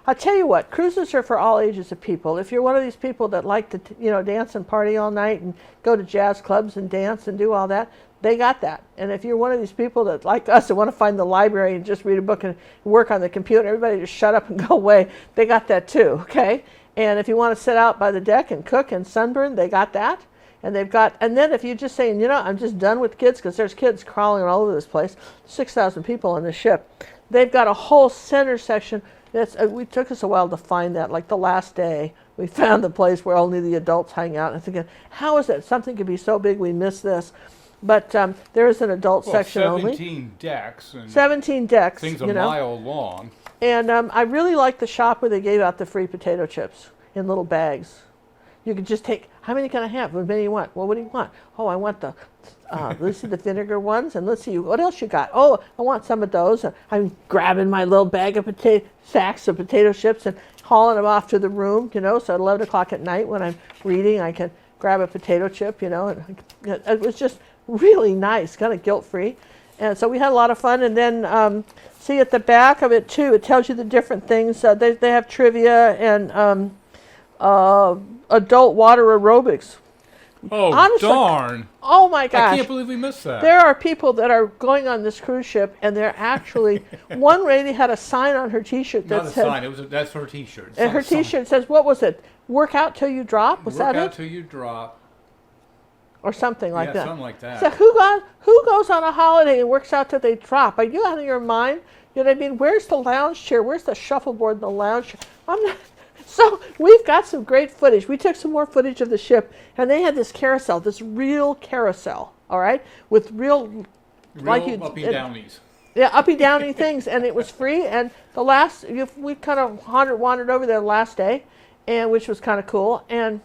I'll tell you what, cruises are for all ages of people. If you're one of these people that like to, dance and party all night and go to jazz clubs and dance and do all that, they got that. And if you're one of these people that, like us, that want to find the library and just read a book and work on the computer, everybody just shut up and go away, they got that too, okay? And if you want to sit out by the deck and cook and sunburn, they got that. And they've got, and then if you're just saying, you know, I'm just done with kids, because there's kids crawling all over this place, 6,000 people on the ship. They've got a whole center section. That's, we took us a while to find that. Like the last day, we found the place where only the adults hang out. And thinking, how is it something could be so big we miss this? But there is an adult section 17 only. 17 decks. And 17 decks. things a mile long. And I really like the shop where they gave out the free potato chips in little bags. You could just take, how many can I have? How many you want? Well, what do you want? Oh, I want the, let's see, the vinegar ones, and let's see, what else you got? Oh, I want some of those. I'm grabbing my little bag of sacks of potato chips and hauling them off to the room, you know, so at 11 o'clock at night when I'm reading, I can grab a potato chip, you know, and it was just really nice, kind of guilt-free. And so we had a lot of fun. And then see at the back of it, too, it tells you the different things. They have trivia and adult water aerobics. Oh, honestly, darn. Oh, my gosh. I can't believe we missed that. There are people that are going on this cruise ship, and they're actually, one lady had a sign on her T-shirt that Not said, a sign, that's her T-shirt. and her T-shirt says, what was it? Work out till you drop? Was that it? Work out till you drop. Or something like that. Something like that. So who goes on a holiday and works out till they drop? Are you out of your mind? You know what I mean? Where's the lounge chair? Where's the shuffleboard in the lounge chair? I'm not. So we've got some great footage. We took some more footage of the ship, and they had this carousel, this real carousel, all right, with real like you, uppy downies. Yeah, uppy downy things, and it was free. And the last, we kind of wandered over there the last day, and which was kind of cool. And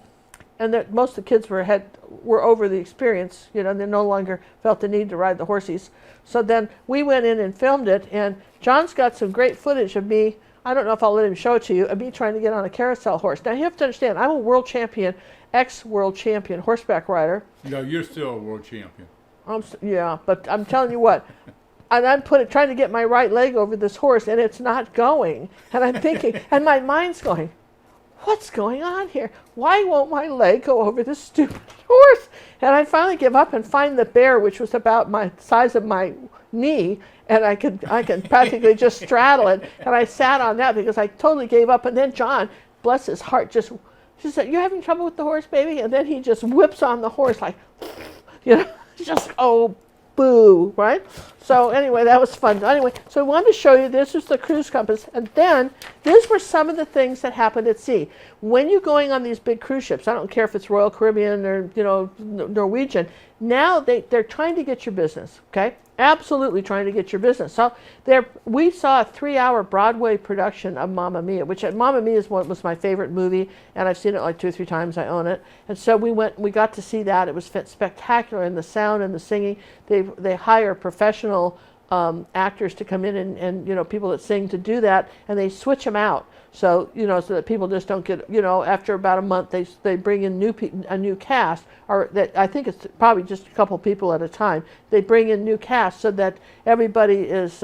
that most of the kids were over the experience, you know, they no longer felt the need to ride the horsies. So then we went in and filmed it, and John's got some great footage of me. I don't know if I'll let him show it to you, of me trying to get on a carousel horse. Now you have to understand, I'm a world champion, ex-world champion horseback rider. No, you're still a world champion. Yeah, but I'm telling you what, and I'm trying to get my right leg over this horse, and it's not going. And I'm thinking, and my mind's going, what's going on here? Why won't my leg go over this stupid horse? And I finally give up and find the bear, which was about my size of my knee, and I can practically just straddle it. And I sat on that because I totally gave up. And then John, bless his heart, she said, "You're having trouble with the horse, baby?" And then he just whips on the horse like, you know, just, oh, boo, right? So anyway, that was fun. Anyway, so I wanted to show you, this is the cruise compass, and then these were some of the things that happened at sea. When you're going on these big cruise ships, I don't care if it's Royal Caribbean or, you know, Norwegian, now they're trying to get your business, okay? Absolutely trying to get your business. So we saw a 3-hour Broadway production of Mamma Mia, which Mamma Mia was my favorite movie, and I've seen it like 2 or 3 times. I own it. And so we got to see that. It was spectacular, and the sound and the singing. They hire professional actors to come in and you know, people that sing to do that, and they switch them out. So, you know, so that people just don't get, you know, after about a month, they bring in a new cast, or that I think it's probably just a couple people at a time. They bring in new cast so that everybody is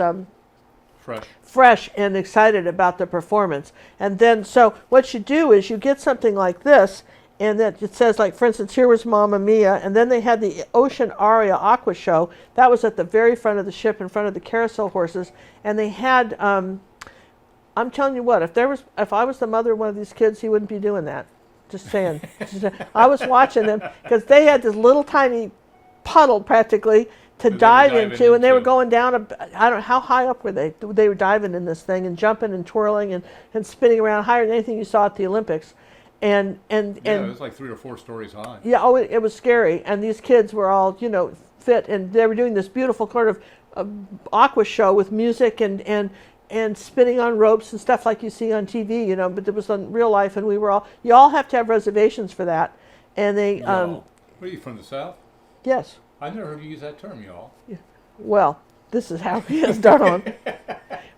fresh and excited about the performance. And then, so what you do is you get something like this, and that it says, like, for instance, here was Mamma Mia, and then they had the Ocean Aria Aqua Show. That was at the very front of the ship, in front of the carousel horses, and they had. I'm telling you what, if I was the mother of one of these kids, he wouldn't be doing that. Just saying. I was watching them because they had this little tiny puddle practically to dive into, and they were going down. I don't know how high up were they. They were diving in this thing and jumping and twirling and spinning around higher than anything you saw at the Olympics. And it was like 3 or 4 stories high. Yeah, oh, it was scary. And these kids were all, you know, fit, and they were doing this beautiful sort of aqua show with music and spinning on ropes and stuff like you see on TV, you know, but it was on real life, and you all have to have reservations for that. And they, What are you, from the South? Yes. I never heard you use that term, y'all. Yeah. Well, this is how it is, darling.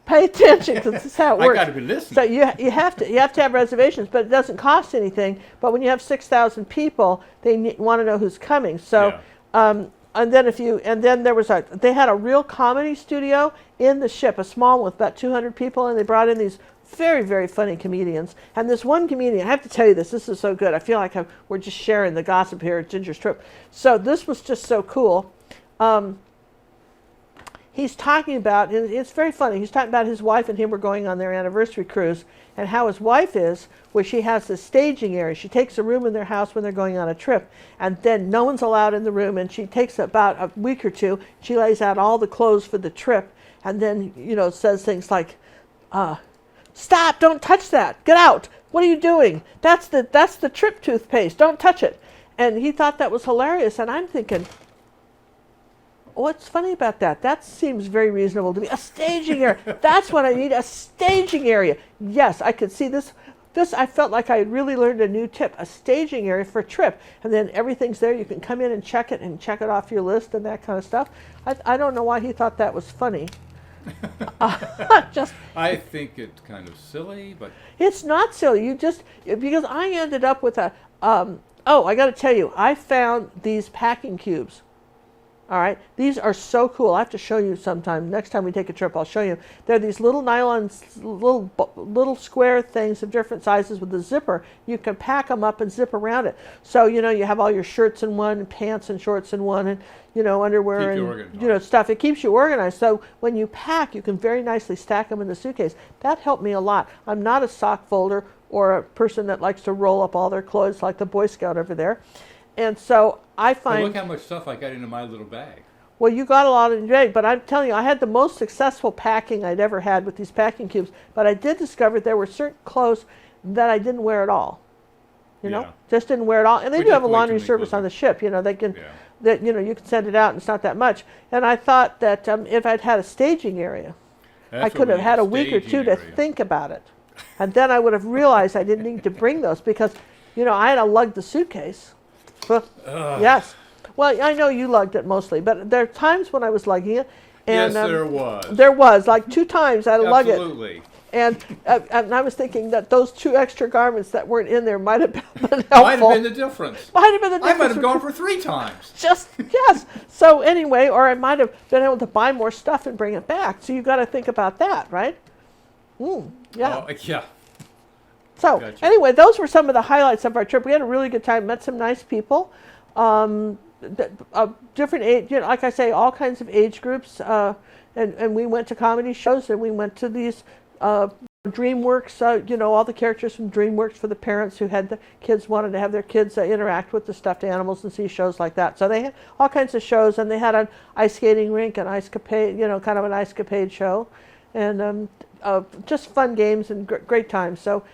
Pay attention, because this is how it works. I got to be listening. So you have to have reservations, but it doesn't cost anything. But when you have 6,000 people, they want to know who's coming. So, yeah. And then they had a real comedy studio in the ship, a small one with about 200 people, and they brought in these very, very funny comedians. And this one comedian, I have to tell you this is so good. I feel like we're just sharing the gossip here at Ginger's Trip. So this was just so cool. he's talking about, and it's very funny, he's talking about his wife and him were going on their anniversary cruise, and how his wife is, where she has this staging area. She takes a room in their house when they're going on a trip, and then no one's allowed in the room, and she takes about a week or two, she lays out all the clothes for the trip, and then, says things like, stop, don't touch that, get out, what are you doing? That's the trip toothpaste, don't touch it. And he thought that was hilarious, and I'm thinking, what's funny about that? That seems very reasonable to me. A staging area. That's what I need, a staging area. Yes, I could see this. I felt like I had really learned a new tip, a staging area for a trip. And then everything's there. You can come in and check it off your list and that kind of stuff. I don't know why he thought that was funny. I think it's kind of silly, but... It's not silly. Because I ended up with I got to tell you, I found these packing cubes. All right, these are so cool. I have to show you sometime. Next time we take a trip, I'll show you. They're these little nylon, little square things of different sizes with a zipper. You can pack them up and zip around it. So, you have all your shirts in one, and pants and shorts in one, and, underwear and, stuff. It keeps you organized. So when you pack, you can very nicely stack them in the suitcase. That helped me a lot. I'm not a sock folder or a person that likes to roll up all their clothes like the Boy Scout over there. And so I find... Well, look how much stuff I got into my little bag. Well, you got a lot in your bag, but I'm telling you, I had the most successful packing I'd ever had with these packing cubes. But I did discover there were certain clothes that I didn't wear at all. Just didn't wear it all. And they do have a laundry service on the ship. They can, you can send it out and it's not that much. And I thought that if I'd had a staging area, I could have had a week or two to think about it. And then I would have realized I didn't need to bring those because, I had to lug the suitcase. Yes. Well, I know you lugged it mostly, but there are times when I was lugging it. And, yes, there was. There was, like 2 times I had to lug it. Absolutely. And I was thinking that those 2 extra garments that weren't in there might have been helpful. Might have been the difference. I might have gone for 3 times. Yes. So anyway, or I might have been able to buy more stuff and bring it back. So you've got to think about that, right? Yeah. Yeah. So Gotcha. Anyway, those were some of the highlights of our trip. We had a really good time, met some nice people, different age, like I say, all kinds of age groups, and we went to comedy shows, and we went to these DreamWorks, all the characters from DreamWorks for the parents who had the kids, wanted to have their kids interact with the stuffed animals and see shows like that. So they had all kinds of shows, and they had an ice skating rink, an ice capade, kind of an ice capade show, and just fun games and great times. So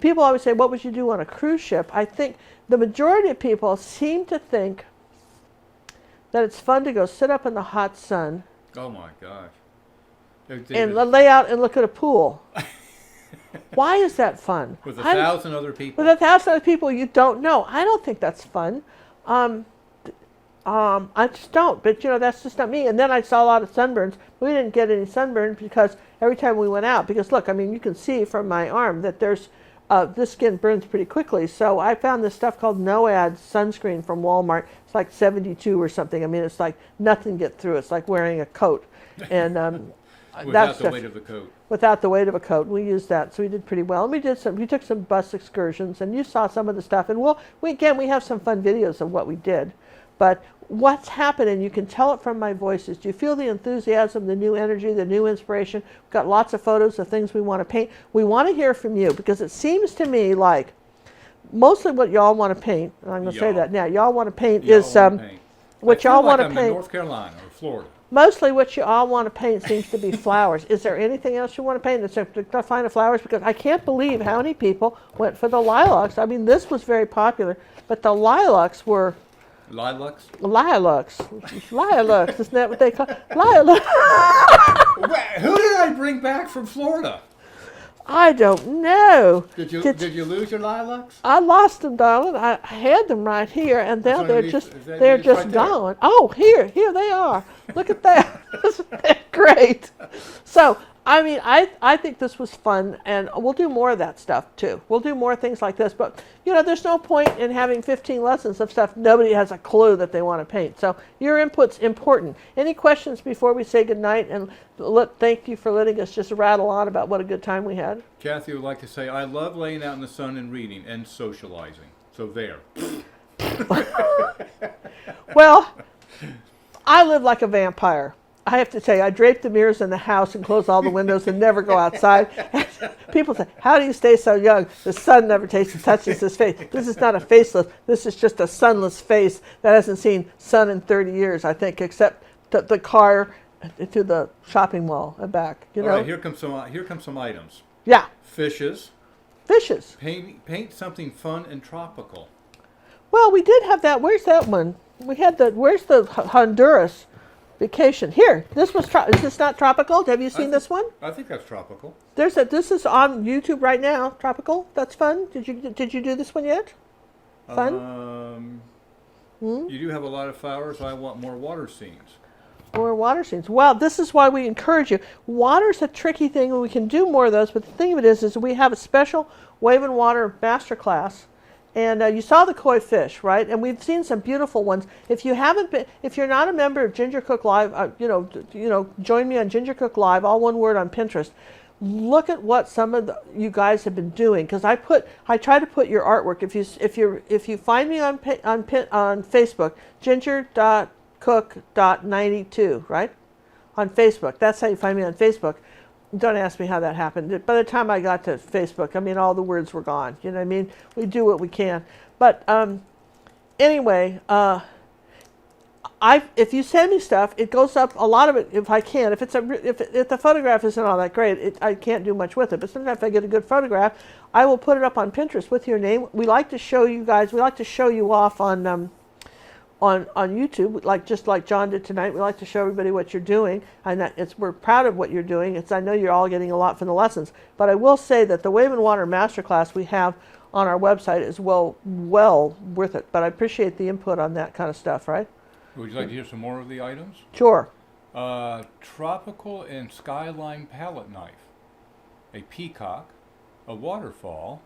people always say, what would you do on a cruise ship? I think the majority of people seem to think that it's fun to go sit up in the hot sun. Oh my gosh. And lay out and look at a pool. Why is that fun? With 1,000 other people. With 1,000 other people you don't know. I don't think that's fun. I just don't. But that's just not me. And then I saw a lot of sunburns. We didn't get any sunburn because every time we went out, because look, you can see from my arm that there's this skin burns pretty quickly. So I found this stuff called NOAD sunscreen from Walmart. It's like 72 or something. it's like nothing get through. It's like wearing a coat. And without the weight of the coat. Without the weight of a coat. We used that, so we did pretty well. And we took some bus excursions, and you saw some of the stuff. And we have some fun videos of what we did. But what's happening, you can tell it from my voices. Do you feel the enthusiasm, the new energy, the new inspiration? We've got lots of photos of things we want to paint. We want to hear from you, because it seems to me like mostly what y'all want to paint, and I'm going to say that now, y'all want to paint what y'all want to paint. In North Carolina or Florida. Mostly what you all want to paint seems to be flowers. Is there anything else you want to paint except to find the flowers? Because I can't believe how many people went for the lilacs. This was very popular, but the lilacs were... Lilacs? Lilacs. Lilacs. Isn't that what they call lilacs? Who did I bring back from Florida? I don't know. Did you lose your lilacs? I lost them, darling. I had them right here, and now they're just gone. Oh, here they are. Look at that. Isn't that great? So, I think this was fun, and we'll do more of that stuff too. We'll do more things like this, but there's no point in having 15 lessons of stuff nobody has a clue that they want to paint. So your input's important. Any questions before we say goodnight? And thank you for letting us just rattle on about what a good time we had. Kathy would like to say, I love laying out in the sun and reading and socializing. So there. Well, I live like a vampire. I have to tell you, I drape the mirrors in the house and close all the windows and never go outside. And people say, how do you stay so young? The sun never touches his face. This is not a faceless. This is just a sunless face that hasn't seen sun in 30 years, I think, except the car to the shopping mall and back. You know? All right, here comes some items. Yeah. Fishes. Fishes. Paint something fun and tropical. Well, we did have that. Where's that one? We had where's the Honduras vacation? Here, this was, is this not tropical? Have you seen this one? I think that's tropical. This is on YouTube right now. Tropical. That's fun. Did you do this one yet? Fun? You do have a lot of flowers. I want more water scenes. More water scenes. Well, this is why we encourage you. Water's a tricky thing, and we can do more of those, but the thing of it is we have a special Wave and Water masterclass. And you saw the koi fish, right? And we've seen some beautiful ones. If you're not a member of Ginger Cook Live, join me on Ginger Cook Live, all one word, on Pinterest. Look at what some of you guys have been doing, because I try to put your artwork. If you find me on Facebook, ginger.cook.92, right? On Facebook. That's how you find me on Facebook. Don't ask me how that happened. By the time I got to Facebook, I mean, all the words were gone. You know what I mean? We do what we can. But anyway, if you send me stuff, it goes up, a lot of it, if I can. If the photograph isn't all that great, I can't do much with it. But sometimes if I get a good photograph, I will put it up on Pinterest with your name. We like to show you guys, we like to show you off on YouTube, just like John did tonight. We like to show everybody what you're doing, and we're proud of what you're doing. I know you're all getting a lot from the lessons, but I will say that the Wave and Water Masterclass we have on our website is well worth it. But I appreciate the input on that kind of stuff, right? Would you like to hear some more of the items? Sure. Tropical and skyline palette knife, a peacock, a waterfall.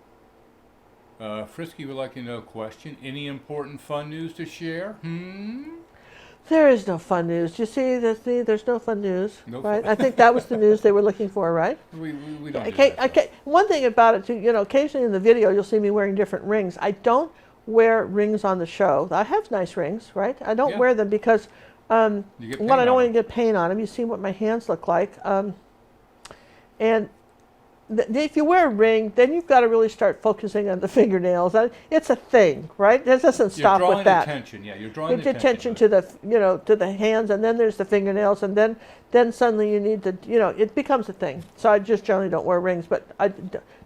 Frisky would like to know, question, any important fun news to share? There is no fun news. You see, there's no fun news, no right? fun. I think that was the news they were looking for, right? We don't Okay, do that okay. One thing about it, too, occasionally in the video you'll see me wearing different rings. I don't wear rings on the show. I have nice rings, right? I don't wear them because, I don't want to get paint on them. You see what my hands look like. And if you wear a ring, then you've got to really start focusing on the fingernails. It's a thing, right? It doesn't stop with that. You're drawing attention to the, to the hands, and then there's the fingernails, and then suddenly you need to, it becomes a thing. So I just generally don't wear rings, but I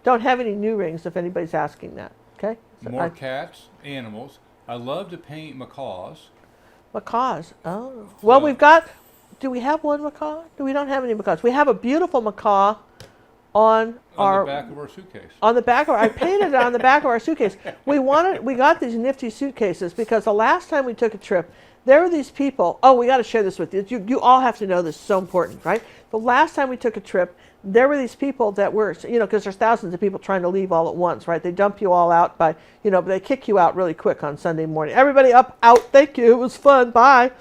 don't have any new rings if anybody's asking that. Okay. So more cats, animals. I love to paint macaws. Macaws. Oh. Well, we've got. Do we have one macaw? We don't have any macaws. We have a beautiful macaw. On the back of our suitcase. I painted it on the back of our suitcase. We got these nifty suitcases because the last time we took a trip, there were these people. Oh, we got to share this with you. You all have to know this. It's so important, right? The last time we took a trip, there were these people that were, because there's thousands of people trying to leave all at once, right? They dump you all out but they kick you out really quick on Sunday morning. Everybody up, out, thank you, it was fun, bye.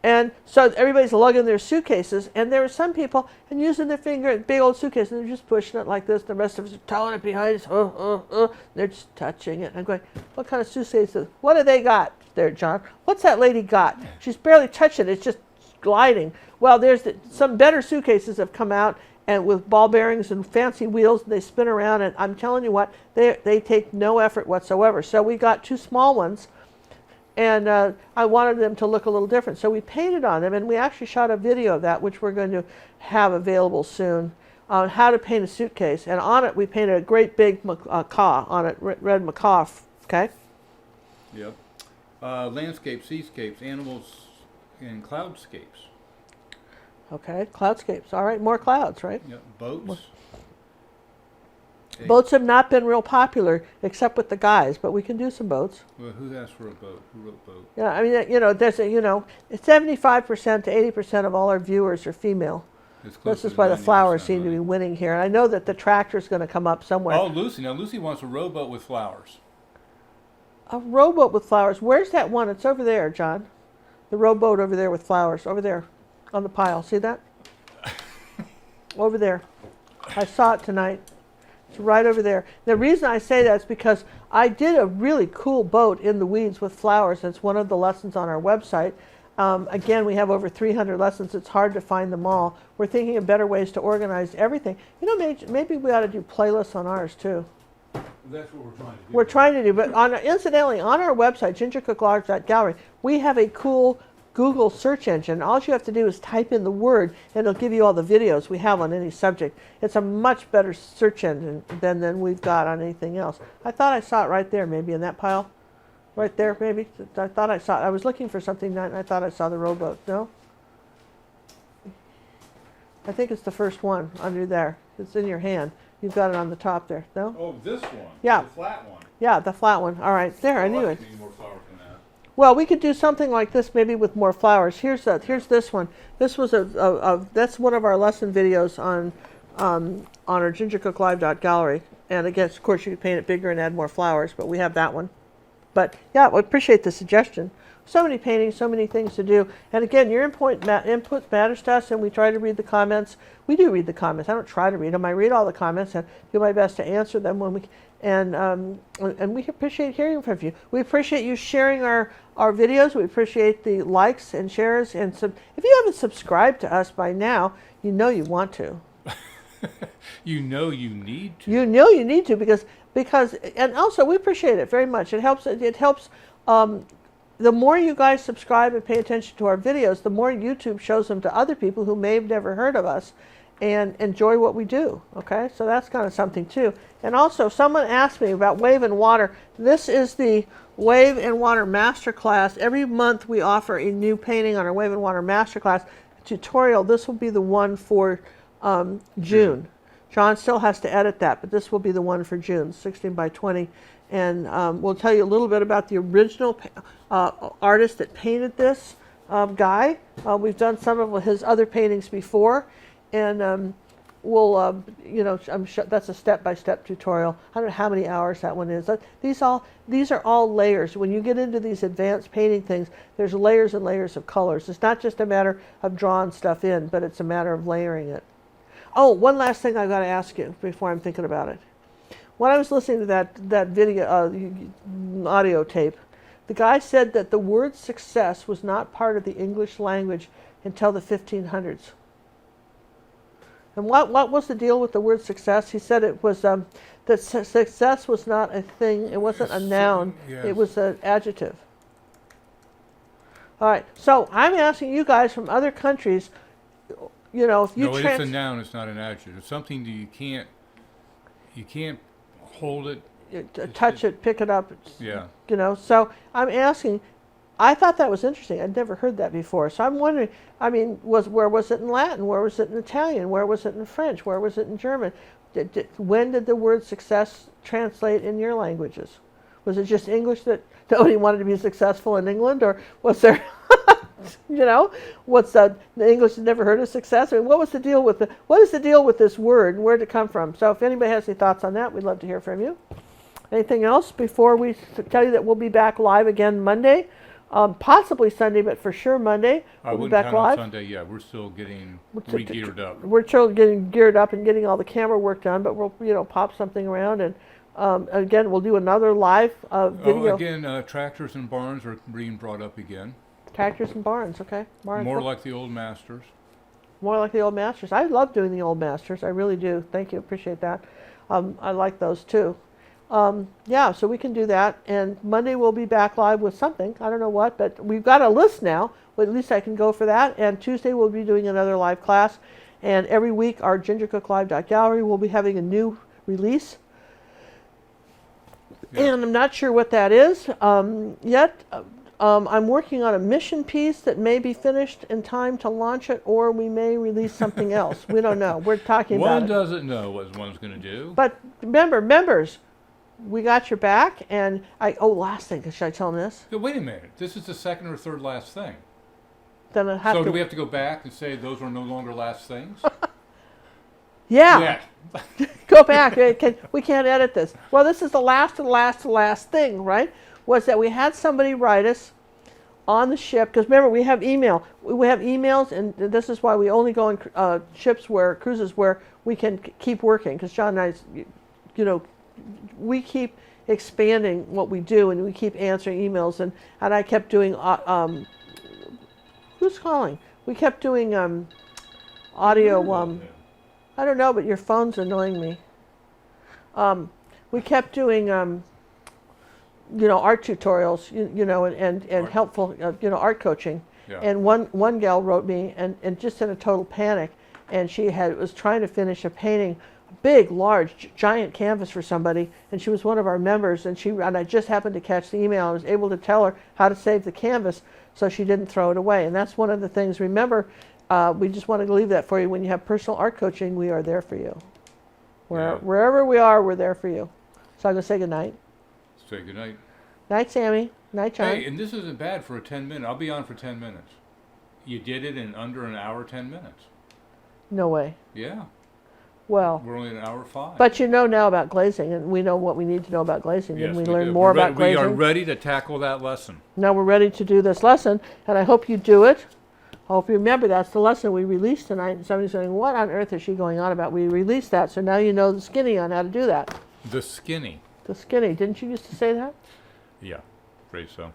And so everybody's lugging their suitcases, and there were some people and using their finger, big old suitcase, and they're just pushing it like this. The rest of us are towing it behind us. They're just touching it. I'm going, what kind of suitcase is? What do they got there, John? What's that lady got? She's barely touching it. It's just gliding. Well, some better suitcases have come out, and with ball bearings and fancy wheels, they spin around, and I'm telling you what, they take no effort whatsoever. So we got two small ones. And I wanted them to look a little different. So we painted on them, and we actually shot a video of that, which we're going to have available soon, on how to paint a suitcase. And on it, we painted a great big macaw on it, red macaw, okay? Yep. Landscapes, seascapes, animals, and cloudscapes. Okay, cloudscapes. All right, more clouds, right? Yep. Boats. Boats have not been real popular, except with the guys, but we can do some boats. Well, who asked for a boat? Who wrote boat? Yeah, I mean, there's 75% to 80% of all our viewers are female. This is why the flowers seem to be winning here. And I know that the tractor's going to come up somewhere. Oh, Lucy. Now, Lucy wants a rowboat with flowers. A rowboat with flowers. Where's that one? It's over there, John. The rowboat over there with flowers. Over there on the pile. See that? Over there. I saw it tonight. It's right over there. The reason I say that is because I did a really cool boat in the weeds with flowers. It's one of the lessons on our website. Again, we have over 300 lessons. It's hard to find them all. We're thinking of better ways to organize everything. You know, maybe we ought to do playlists on ours too. That's what we're trying to do. We're trying to do, but incidentally, on our website, gingercooklarge.gallery, we have a cool Google search engine. All you have to do is type in the word, and it'll give you all the videos we have on any subject. It's a much better search engine than we've got on anything else. I thought I saw it right there, maybe in that pile. Right there, maybe. I thought I saw it. I was looking for something, and I thought I saw the rowboat. No? I think it's the first one under there. It's in your hand. You've got it on the top there. No? Oh, this one? Yeah. The flat one? Yeah, the flat one. All right, there, I knew it. Need more flowers than that. Well, we could do something like this, maybe with more flowers. Here's this one. This was that's one of our lesson videos on our gingercooklive.gallery. And again, of course, you could paint it bigger and add more flowers, but we have that one. But yeah, we appreciate the suggestion. So many paintings, so many things to do. And again, your input matters to us, and we try to read the comments. We do read the comments. I don't try to read them. I read all the comments and do my best to answer them when we. And we appreciate hearing from you. We appreciate you sharing our videos. We appreciate the likes and shares. And if you haven't subscribed to us by now, you know you want to. You know you need to. You know you need to because and also we appreciate it very much. It helps. It helps. The more you guys subscribe and pay attention to our videos, the more YouTube shows them to other people who may have never heard of us and enjoy what we do. Okay, so that's kind of something too. And also, someone asked me about Wave and Water. This is the Wave and Water Masterclass. Every month we offer a new painting on our Wave and Water Masterclass tutorial. This will be the one for June. John still has to edit that, but this will be the one for June, 16 by 20. And we'll tell you a little bit about the original artist that painted this guy. We've done some of his other paintings before, and we'll, I'm sure that's a step-by-step tutorial. I don't know how many hours that one is. These are all layers. When you get into these advanced painting things, there's layers and layers of colors. It's not just a matter of drawing stuff in, but it's a matter of layering it. Oh, one last thing I've got to ask you before I'm thinking about it. When I was listening to that video, audio tape, the guy said that the word success was not part of the English language until the 1500s. And what was the deal with the word success? He said it was that success was not a thing. It wasn't a noun. Yes. It was an adjective. All right. So I'm asking you guys from other countries, if you No, it's a noun. It's not an adjective. It's something that you can't hold it, touch it, pick it up. Yeah. So I'm asking. I thought that was interesting. I'd never heard that before. So I'm wondering. I mean, where was it in Latin? Where was it in Italian? Where was it in French? Where was it in German? When did the word success translate in your languages? Was it just English that nobody wanted to be successful in England, or was there? What's the English had never heard of success? I mean, what is the deal with this word and where did it come from? So if anybody has any thoughts on that, we'd love to hear from you. Anything else before we tell you that we'll be back live again Monday, possibly Sunday, but for sure Monday. I We'll be back wouldn't count live. on Sunday. Yeah, we're still getting re-geared up. We're still getting geared up and getting all the camera work done, but we'll pop something around and again we'll do another live video. Again, tractors and barns are being brought up again. Tractors and barns, okay. Barns. More like the old masters. More like the old masters. I love doing the old masters. I really do. Thank you. Appreciate that. I like those too. So we can do that. And Monday we'll be back live with something. I don't know what, but we've got a list now. Well, at least I can go for that. And Tuesday we'll be doing another live class. And every week our gingercooklive.gallery will be having a new release. Yeah. And I'm not sure what that is yet. I'm working on a mission piece that may be finished in time to launch it, or we may release something else. We don't know. We're talking about it. One doesn't know what one's going to do. But members, we got your back. And last thing, should I tell them this? Wait a minute. This is the second or third last thing. Then I have so do we have to go back and say those are no longer last things? Yeah. Go back. We can't edit this. Well, this is the last thing, right? Was that we had somebody write us on the ship, because remember we have email. We have emails, and this is why we only go on cruises where we can keep working, because John and I, we keep expanding what we do, and we keep answering emails, and I kept doing Who's calling? We kept doing audio. I don't know, but your phone's annoying me. We kept doing, art tutorials, and helpful, art coaching. Yeah. And one gal wrote me and just in a total panic, and she was trying to finish a painting, a big, large, giant canvas for somebody, and she was one of our members, and I just happened to catch the email. I was able to tell her how to save the canvas so she didn't throw it away. And that's one of the things. Remember, we just wanted to leave that for you. When you have personal art coaching, we are there for you. Wherever we are, we're there for you. So I'm going to say goodnight. Say goodnight. Night, Sammy. Night, John. Hey, and this isn't bad for a 10-minute. I'll be on for 10 minutes. You did it in under an hour, 10 minutes. No way. Yeah. Well. We're only an hour 5. But you know now about glazing, and we know what we need to know about glazing. Yes, and we do. learn more about glazing. We are ready to tackle that lesson. Now we're ready to do this lesson, and I hope you do it. I hope you remember that's the lesson we released tonight. And somebody's saying, what on earth is she going on about? We released that, so now you know the skinny on how to do that. The skinny. The skinny. Didn't you used to say that? Yeah, afraid so.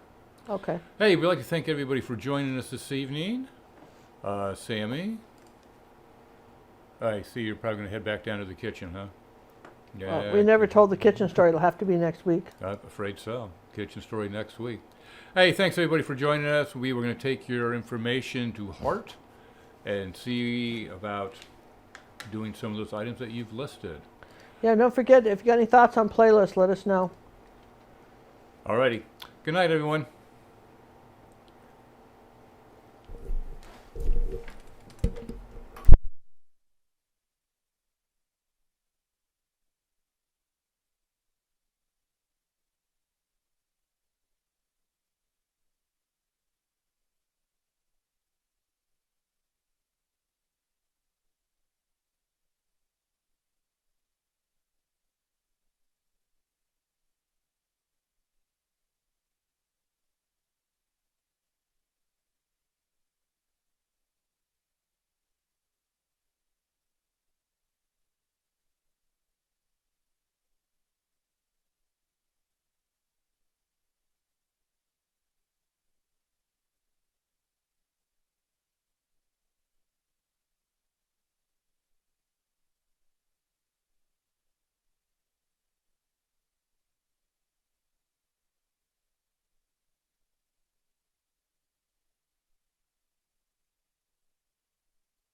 Okay. Hey, we'd like to thank everybody for joining us this evening. Sammy, I see you're probably going to head back down to the kitchen, huh? Yeah. We never told the kitchen story. It'll have to be next week. I'm afraid so. Kitchen story next week. Hey, thanks everybody for joining us. We were going to take your information to heart and see about doing some of those items that you've listed. Yeah, don't forget, if you got any thoughts on playlists, let us know. Alrighty. Good night, everyone.